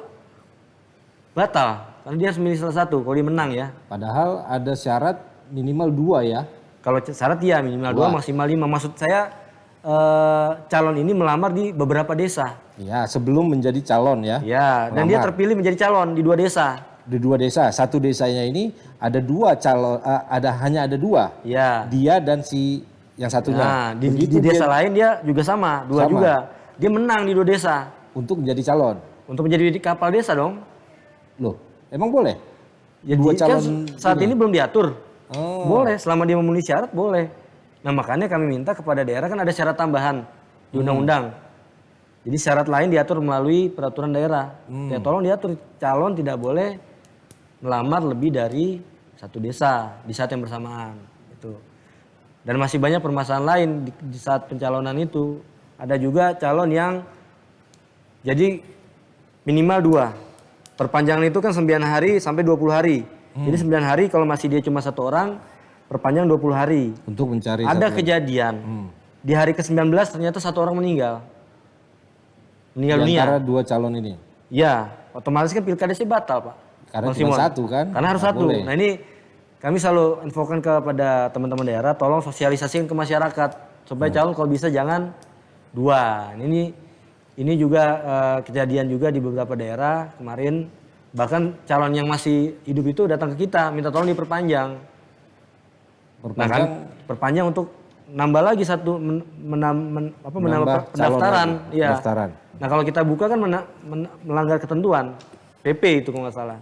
S3: batal. Karena dia harus memilih salah satu kalau dia menang ya.
S2: Padahal ada syarat minimal 2 ya.
S3: Kalau syarat ya minimal 2 maksimal 5. Maksud saya calon ini melamar di beberapa desa.
S2: Ya, sebelum menjadi calon ya.
S3: Ya, dan dia terpilih menjadi calon di 2 desa.
S2: Di 2 desa, satu desanya ini ada 2 calon, hanya ada 2.
S3: Ya.
S2: Dia dan si yang satunya.
S3: Nah, di desa lain dia juga sama, 2 juga. Dia menang di 2 desa.
S2: Untuk menjadi calon.
S3: Untuk menjadi kepala desa dong.
S2: Loh, emang boleh?
S3: Ya, 2 calon kan saat ini belum diatur. Boleh, selama dia memenuhi syarat boleh. Nah makanya kami minta kepada daerah, kan ada syarat tambahan di undang-undang. Jadi syarat lain diatur melalui peraturan daerah. Ya tolong diatur, calon tidak boleh melamar lebih dari 1 desa di saat yang bersamaan. Itu. Dan masih banyak permasalahan lain di saat pencalonan itu. Ada juga calon yang jadi minimal 2. Perpanjangan itu kan 9 hari sampai 20 hari. Jadi 9 hari kalau masih dia cuma 1 orang, perpanjang 20 hari.
S2: Untuk mencari.
S3: Ada kejadian. Di hari ke-19 ternyata 1 orang meninggal. Meninggal dunia.
S2: Di antara 2 calon ini?
S3: Ya. otomatis kan pilkadesnya batal, Pak.
S2: Karena
S3: Bang
S2: cuma
S3: Simon.
S2: satu kan?
S3: Karena harus
S2: Nggak
S3: satu.
S2: boleh.
S3: Nah ini kami selalu infokan kepada teman-teman daerah, tolong sosialisasikan ke masyarakat supaya calon kalau bisa jangan 2. Ini juga kejadian juga di beberapa daerah kemarin, bahkan calon yang masih hidup itu datang ke kita minta tolong diperpanjang. Nah kan perpanjang untuk nambah lagi satu menambah pendaftaran. Iya.
S2: Pendaftaran.
S3: Nah kalau kita buka kan melanggar ketentuan PP itu kalau nggak salah.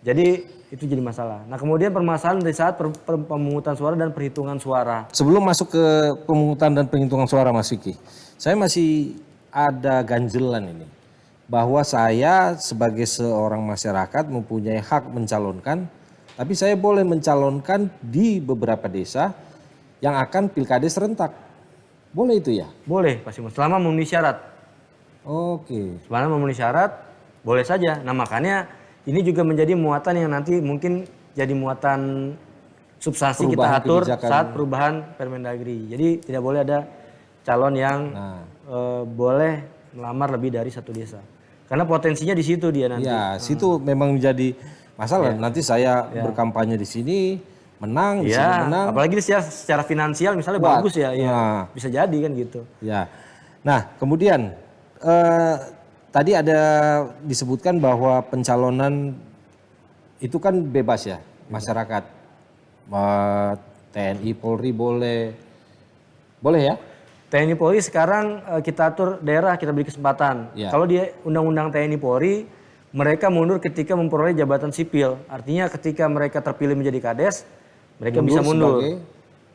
S3: Jadi itu jadi masalah. Nah kemudian permasalahan di saat pemungutan suara dan perhitungan suara.
S2: Sebelum masuk ke pemungutan dan penghitungan suara Mas Vicky, saya masih ada ganjelan ini. Bahwa saya sebagai seorang masyarakat mempunyai hak mencalonkan, tapi saya boleh mencalonkan di beberapa desa yang akan pilkades serentak. Boleh itu ya?
S3: Boleh Pak Simon, selama memenuhi syarat.
S2: Oke.
S3: Selama memenuhi syarat, boleh saja. Nah makanya ini juga menjadi muatan yang nanti mungkin jadi muatan substansi
S2: Perubahan
S3: kita atur
S2: kebijakan.
S3: saat perubahan Permendagri. Jadi tidak boleh ada calon yang boleh melamar lebih dari satu desa. Karena potensinya di situ dia nanti.
S2: Ya, situ memang menjadi masalah. Nanti saya berkampanye di sini, menang, di sini menang.
S3: Apalagi secara finansial misalnya
S2: Kuat.
S3: bagus ya, bisa jadi kan gitu.
S2: Ya. Nah, kemudian tadi ada disebutkan bahwa pencalonan itu kan bebas ya, masyarakat. TNI, Polri boleh ya?
S3: TNI Polri sekarang kita atur daerah, kita beri kesempatan.
S2: Ya.
S3: Kalau di Undang-Undang TNI Polri, mereka mundur ketika memperoleh jabatan sipil. Artinya ketika mereka terpilih menjadi kades, mereka bisa mundur.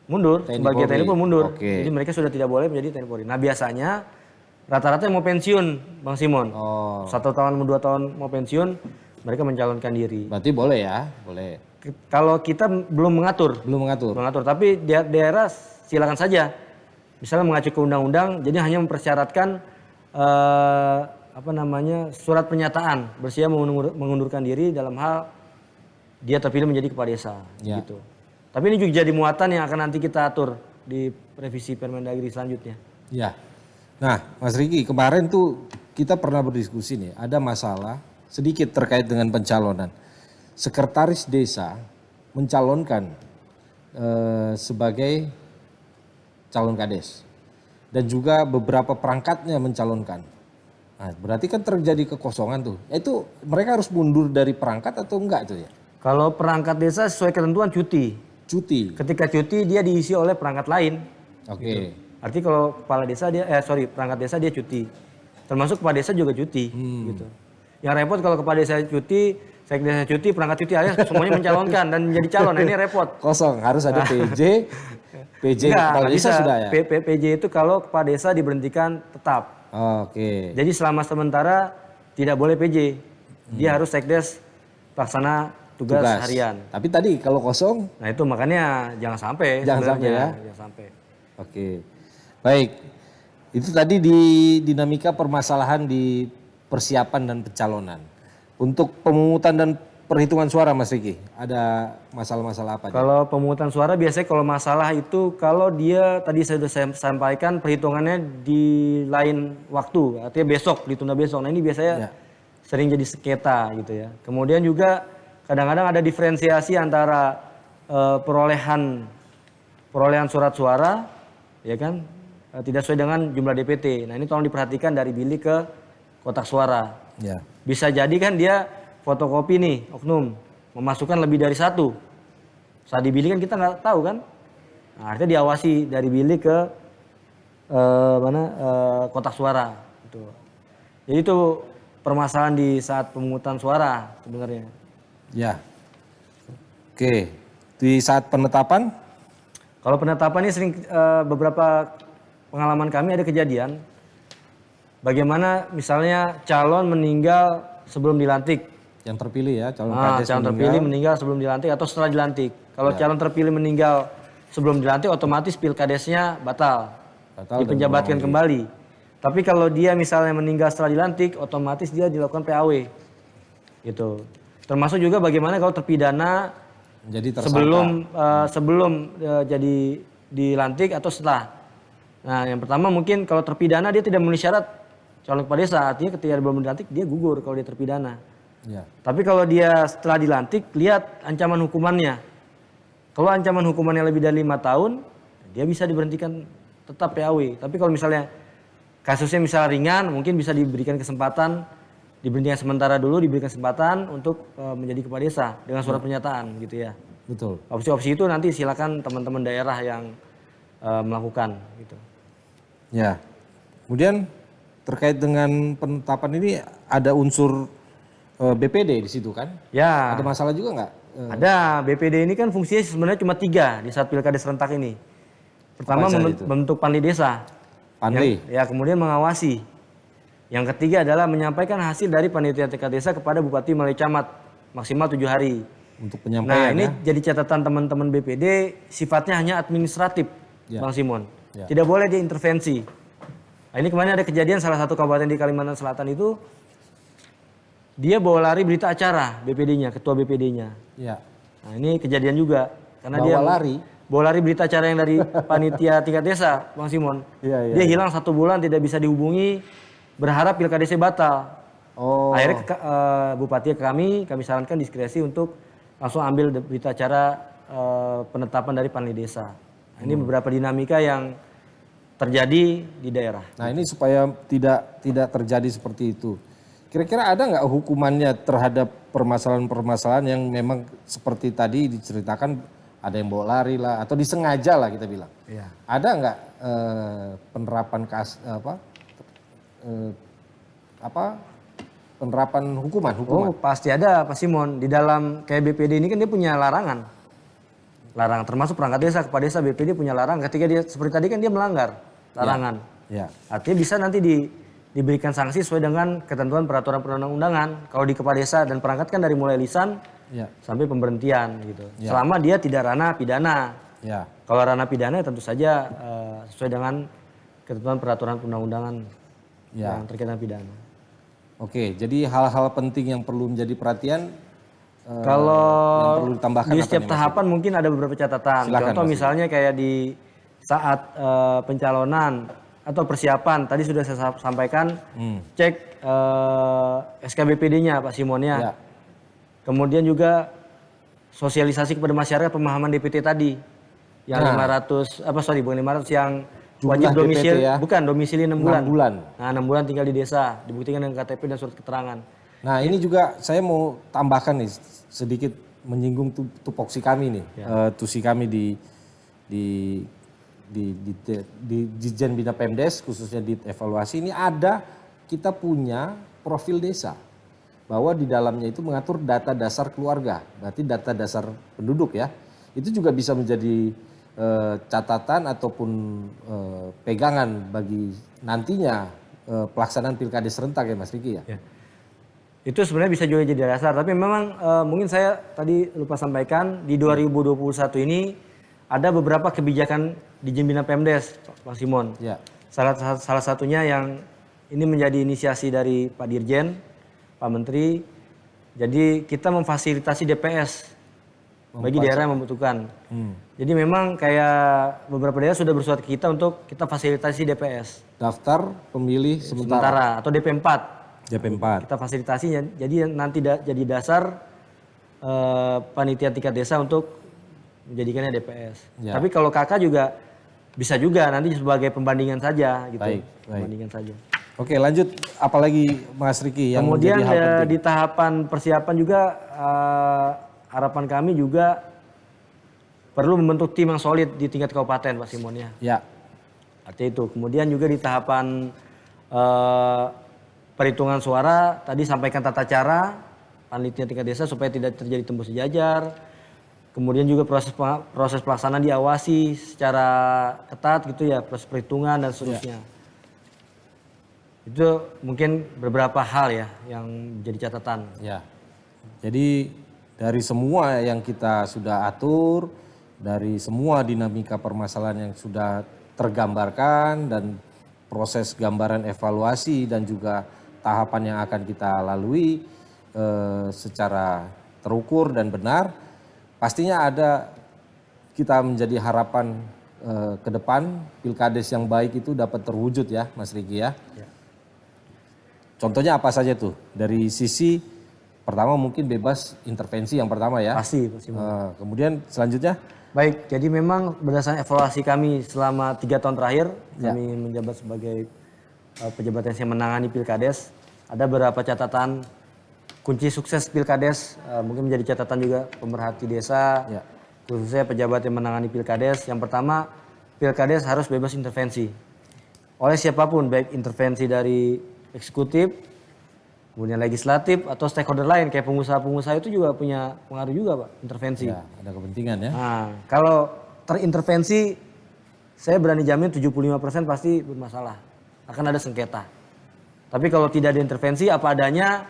S3: Mundur, sebagai TNI Polri mundur.
S2: Oke.
S3: Jadi mereka sudah tidak boleh menjadi TNI Polri. Nah biasanya rata-rata yang mau pensiun, Bang Simon. 1 tahun, 2 tahun mau pensiun, mereka mencalonkan diri.
S2: Berarti boleh ya? Boleh.
S3: Kalau kita belum mengatur.
S2: Belum mengatur.
S3: Tapi daerah silakan saja. Misalnya mengacu ke undang-undang, jadi hanya mempersyaratkan surat pernyataan bersedia mengundurkan diri dalam hal dia terpilih menjadi kepala desa.
S2: Ya.
S3: Gitu. Tapi ini juga jadi muatan yang akan nanti kita atur di revisi Permendagri selanjutnya.
S2: Ya. Nah, Mas Riki, kemarin tuh kita pernah berdiskusi nih, ada masalah sedikit terkait dengan pencalonan. Sekretaris desa mencalonkan sebagai calon kades dan juga beberapa perangkatnya mencalonkan. Nah, berarti kan terjadi kekosongan tuh. Itu mereka harus mundur dari perangkat atau enggak itu ya?
S3: Kalau perangkat desa sesuai ketentuan cuti. Ketika cuti dia diisi oleh perangkat lain.
S2: Oke.
S3: Gitu. Artinya kalau kepala desa perangkat desa dia cuti. Termasuk kepala desa juga cuti gitu. Yang repot kalau kepala desa cuti, sekdes cuti, perangkat cuti alias semuanya mencalonkan dan menjadi calon. Nah, ini repot.
S2: Kosong, harus ada PJ. PJ kepala desa sudah ya?
S3: PJ itu kalau kepala desa diberhentikan tetap.
S2: Oke.
S3: Jadi selama sementara tidak boleh PJ. Dia harus sekdes pelaksana tugas harian.
S2: Tapi tadi kalau kosong?
S3: Nah itu makanya jangan sampai.
S2: Jangan sampai ya?
S3: Jangan sampai.
S2: Oke. Baik. Itu tadi di dinamika permasalahan di persiapan dan pencalonan. Untuk pemungutan dan perhitungan suara Mas Riki, ada masalah-masalah apa?
S3: Kalau pemungutan suara biasanya kalau masalah itu kalau dia tadi saya sudah sampaikan perhitungannya di lain waktu, artinya besok, ditunda besok. Nah ini biasanya sering jadi sengketa gitu ya. Kemudian juga kadang-kadang ada diferensiasi antara perolehan surat suara, ya kan, tidak sesuai dengan jumlah DPT. Nah ini tolong diperhatikan dari bilik ke kotak suara.
S2: Ya.
S3: Bisa jadi kan dia fotokopi nih, oknum, memasukkan lebih dari 1. Saat di bilik kan kita nggak tahu kan. Nah, artinya diawasi dari bilik ke kotak suara. Gitu. Jadi itu permasalahan di saat pemungutan suara sebenarnya.
S2: Ya. Oke. Di saat penetapan?
S3: Kalau penetapan ini sering beberapa pengalaman kami ada kejadian. Bagaimana misalnya calon meninggal sebelum dilantik.
S2: Yang terpilih ya, calon kades
S3: calon terpilih meninggal sebelum dilantik atau setelah dilantik. Kalau calon terpilih meninggal sebelum dilantik, otomatis pilkadesnya batal dipenjabatkan kembali. Tapi kalau dia misalnya meninggal setelah dilantik, otomatis dia dilakukan PAW. Gitu. Termasuk juga bagaimana kalau terpidana
S2: jadi
S3: sebelum jadi dilantik atau setelah. Nah, yang pertama mungkin kalau terpidana dia tidak memenuhi syarat calon kepala desa, artinya ketika dia belum dilantik dia gugur kalau dia terpidana.
S2: Ya.
S3: Tapi kalau dia setelah dilantik, lihat ancaman hukumannya. Kalau ancaman hukumannya lebih dari 5 tahun, dia bisa diberhentikan tetap PAW. Tapi kalau misalnya kasusnya misalnya ringan, mungkin bisa diberikan kesempatan, diberhentikan sementara dulu, diberikan kesempatan untuk menjadi kepala desa dengan surat pernyataan gitu ya.
S2: Betul.
S3: Opsi-opsi itu nanti silakan teman-teman daerah yang melakukan gitu.
S2: Ya. Kemudian terkait dengan penetapan ini ada unsur BPD di situ kan?
S3: Ya.
S2: Ada masalah juga nggak?
S3: Ada, BPD ini kan fungsinya sebenarnya cuma 3 di saat pilkada serentak ini. Pertama membentuk panli desa.
S2: Panli.
S3: Ya, kemudian mengawasi. Yang ketiga adalah menyampaikan hasil dari panitia tingkat desa kepada bupati melalui camat maksimal 7 hari.
S2: Untuk penyampaian.
S3: Nah, ini jadi catatan teman-teman BPD sifatnya hanya administratif, Bang Simon. Tidak boleh dia intervensi. Nah, ini kemarin ada kejadian salah satu kabupaten di Kalimantan Selatan itu dia bawa lari berita acara BPD-nya, ketua BPD-nya.
S2: Ya.
S3: Nah, ini kejadian juga karena bawa lari berita acara yang dari panitia tingkat desa, Bang Simon. Dia hilang 1 bulan tidak bisa dihubungi, berharap pilkada desa batal. Akhirnya bupati kami sarankan diskresi untuk langsung ambil berita acara penetapan dari panli desa. Nah, ini beberapa dinamika yang terjadi di daerah.
S2: Nah, ini supaya tidak terjadi seperti itu. Kira-kira ada nggak hukumannya terhadap permasalahan-permasalahan yang memang seperti tadi diceritakan, ada yang bawa lari lah atau disengaja lah kita bilang.
S3: Iya.
S2: Ada nggak penerapan penerapan hukuman?
S3: Oh, pasti ada Pak Simon. Di dalam kayak BPD ini kan dia punya larangan. Termasuk perangkat desa, kepala desa BPD punya larangan. Ketika dia seperti tadi kan dia melanggar larangan.
S2: Ya.
S3: Artinya bisa nanti diberikan sanksi sesuai dengan ketentuan peraturan perundang-undangan. Kalau di kepala desa dan perangkat kan dari mulai lisan sampai pemberhentian gitu. Selama dia tidak ranah pidana. Kalau ranah pidana tentu saja sesuai dengan ketentuan peraturan perundang-undangan yang terkait dengan pidana.
S2: Oke, jadi hal-hal penting yang perlu menjadi perhatian
S3: kalau
S2: yang perlu ditambahkan
S3: di setiap tahapan mungkin ada beberapa catatan.
S2: Silakan,
S3: Contoh misalnya kayak di saat pencalonan atau persiapan, tadi sudah saya sampaikan, cek SKBPD-nya Pak Simon ya. Kemudian juga sosialisasi kepada masyarakat pemahaman DPT tadi. Yang 500, bukan 500, yang wajib domisili, bukan domisili 6 bulan. Nah, 6 bulan tinggal di desa, dibuktikan dengan KTP dan surat keterangan.
S2: Nah, ini juga saya mau tambahkan nih sedikit menyinggung tupoksi kami nih, tusi kami di Ditjen Bina Pemdes, khususnya di evaluasi ini kita punya profil desa, bahwa di dalamnya itu mengatur data dasar keluarga, berarti data dasar penduduk ya. Itu juga bisa menjadi catatan ataupun pegangan bagi nantinya pelaksanaan pilkada serentak ya Mas Riki ya.
S3: Itu sebenarnya bisa juga jadi dasar, tapi memang mungkin saya tadi lupa sampaikan di 2021 ini ada beberapa kebijakan di Bina Pemdes, Pak Simon. Salah satunya yang ini menjadi inisiasi dari Pak Dirjen, Pak Menteri. Jadi kita memfasilitasi DPS bagi daerah yang membutuhkan. Jadi memang kayak beberapa daerah sudah bersurat ke kita untuk kita fasilitasi DPS.
S2: Daftar pemilih sementara
S3: atau DP4.
S2: DP4.
S3: Kita fasilitasi, jadi nanti jadi dasar panitia tingkat desa untuk menjadikannya DPS. Tapi kalau kakak juga bisa juga nanti sebagai pembandingan saja gitu.
S2: Baik.
S3: Pembandingan saja.
S2: Oke, lanjut apalagi Mas Riki yang
S3: kemudian
S2: menjadi hal penting.
S3: di tahapan persiapan juga harapan kami juga perlu membentuk tim yang solid di tingkat kabupaten Pak Simon ya. Artinya itu. Kemudian juga di tahapan perhitungan suara tadi sampaikan tata cara panitia tingkat desa supaya tidak terjadi tembus sejajar. Kemudian juga proses pelaksanaan diawasi secara ketat gitu ya, proses perhitungan dan seterusnya. Itu mungkin beberapa hal ya yang menjadi catatan.
S2: Jadi dari semua yang kita sudah atur, dari semua dinamika permasalahan yang sudah tergambarkan dan proses gambaran evaluasi dan juga tahapan yang akan kita lalui secara terukur dan benar, pastinya kita menjadi harapan ke depan pilkades yang baik itu dapat terwujud ya Mas Riki ya. Contohnya apa saja tuh? Dari sisi pertama mungkin bebas intervensi yang pertama ya.
S3: Pasti.
S2: Kemudian selanjutnya?
S3: Baik, jadi memang berdasarkan evaluasi kami selama 3 tahun terakhir, kami menjabat sebagai pejabat yang menangani Pilkades, ada beberapa catatan kunci sukses Pilkades, mungkin menjadi catatan juga pemerhati desa, khususnya pejabat yang menangani Pilkades. Yang pertama, Pilkades harus bebas intervensi oleh siapapun, baik intervensi dari eksekutif, kemudian legislatif atau stakeholder lain kayak pengusaha-pengusaha itu juga punya pengaruh juga Pak, intervensi.
S2: Ya, ada kepentingan ya.
S3: Nah, kalau terintervensi, saya berani jamin 75% pasti bermasalah, akan ada sengketa. Tapi kalau tidak ada intervensi, apa adanya,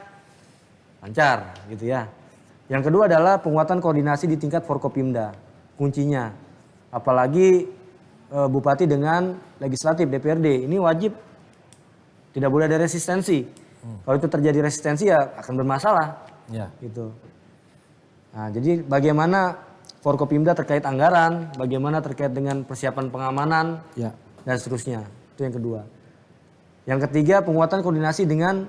S3: lancar gitu ya. Yang kedua adalah penguatan koordinasi di tingkat Forkopimda, kuncinya. Apalagi bupati dengan legislatif DPRD, ini wajib, tidak boleh ada resistensi. Kalau itu terjadi resistensi ya akan bermasalah. Gitu. Nah, jadi bagaimana Forkopimda terkait anggaran, bagaimana terkait dengan persiapan pengamanan, dan seterusnya. Itu yang kedua. Yang ketiga, penguatan koordinasi dengan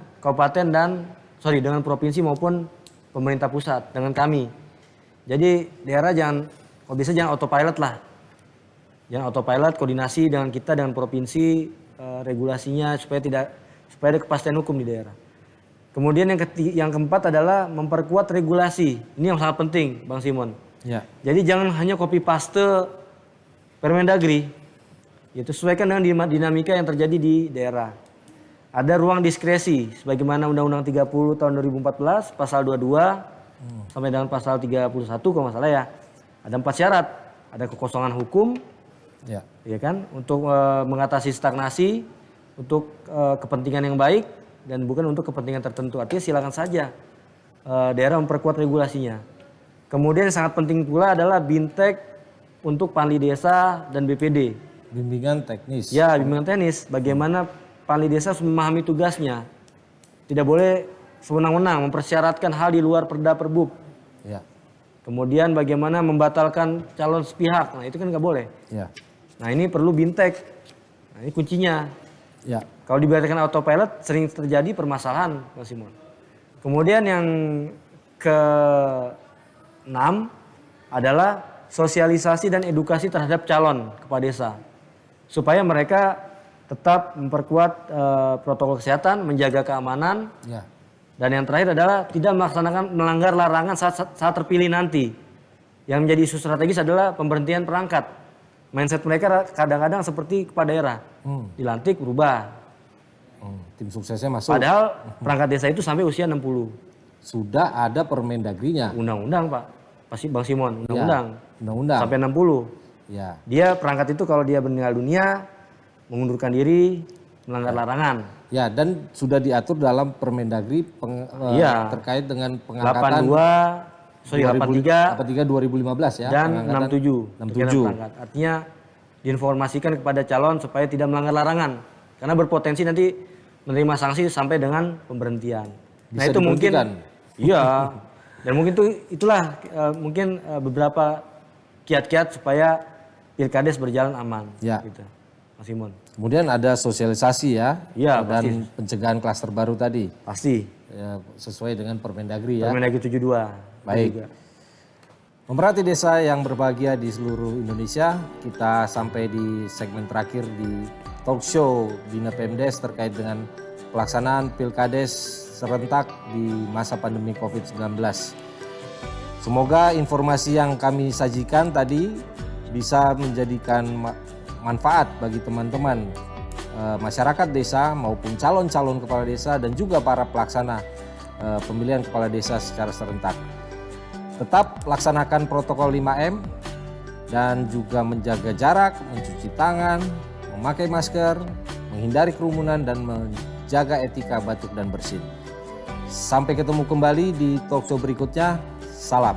S3: dengan provinsi maupun pemerintah pusat, dengan kami. Jadi daerah kalau bisa jangan autopilot lah. Jangan autopilot, koordinasi dengan kita, dengan provinsi, regulasinya supaya ada kepastian hukum di daerah. Kemudian yang keempat adalah memperkuat regulasi. Ini yang sangat penting, Bang Simon. Jadi jangan hanya copy paste Permendagri. Itu sesuaikan dengan dinamika yang terjadi di daerah. Ada ruang diskresi sebagaimana Undang-Undang 30 tahun 2014 pasal 22 sampai dengan pasal 31 kalau nggak salah ya. Ada 4 syarat. Ada kekosongan hukum, ya kan, untuk mengatasi stagnasi, untuk kepentingan yang baik dan bukan untuk kepentingan tertentu. Artinya silakan saja daerah memperkuat regulasinya. Kemudian yang sangat penting pula adalah bintek untuk Panli Desa dan BPD.
S2: Bimbingan teknis.
S3: Ya, bimbingan teknis. Bagaimana Panli Desa harus memahami tugasnya. Tidak boleh sewenang-wenang mempersyaratkan hal di luar Perda Perbub.
S2: Ya.
S3: Kemudian bagaimana membatalkan calon sepihak. Nah, itu kan nggak boleh.
S2: Ya.
S3: Nah, ini perlu bintek. Nah, ini kuncinya.
S2: Ya.
S3: Kalau dibiarkan autopilot sering terjadi permasalahan, Mas Simon. Kemudian yang ke-6 adalah sosialisasi dan edukasi terhadap calon kepala desa. Supaya mereka tetap memperkuat protokol kesehatan, menjaga keamanan.
S2: Ya.
S3: Dan yang terakhir adalah tidak melanggar larangan saat terpilih nanti. Yang menjadi isu strategis adalah pemberhentian perangkat. Mindset mereka kadang-kadang seperti kepala daerah. Dilantik berubah.
S2: Tim suksesnya masuk.
S3: Padahal perangkat desa itu sampai usia 60.
S2: Sudah ada Permendagrinya.
S3: Undang-undang Pak. Pasti Bang Simon, undang-undang.
S2: Undang-undang.
S3: Sampai 60.
S2: Ya.
S3: Dia perangkat itu kalau dia meninggal dunia, mengundurkan diri, melanggar larangan.
S2: Ya, dan sudah diatur dalam Permendagri terkait dengan pengangkatan
S3: 83
S2: 2015 ya.
S3: Dan 67. Artinya diinformasikan kepada calon supaya tidak melanggar larangan. Karena berpotensi nanti menerima sanksi sampai dengan pemberhentian.
S2: Bisa
S3: nah itu mungkin, iya. Dan mungkin itulah mungkin beberapa kiat-kiat supaya Pilkades berjalan aman.
S2: Ya.
S3: Gitu, Mas Simon.
S2: Kemudian ada sosialisasi ya,
S3: dan
S2: pasti. Pencegahan klaster baru tadi.
S3: Pasti.
S2: Ya, sesuai dengan Permendagri ya.
S3: Permendagri 72.
S2: Baik. Pemerhati desa yang berbahagia di seluruh Indonesia, kita sampai di segmen terakhir di talk show Bina Pemdes terkait dengan pelaksanaan Pilkades serentak di masa pandemi COVID-19. Semoga informasi yang kami sajikan tadi bisa menjadikan manfaat bagi teman-teman masyarakat desa maupun calon-calon kepala desa dan juga para pelaksana pemilihan kepala desa secara serentak. Tetap laksanakan protokol 5M dan juga menjaga jarak, mencuci tangan, memakai masker, menghindari kerumunan dan menjaga etika batuk dan bersin. Sampai ketemu kembali di talk show berikutnya. Salam.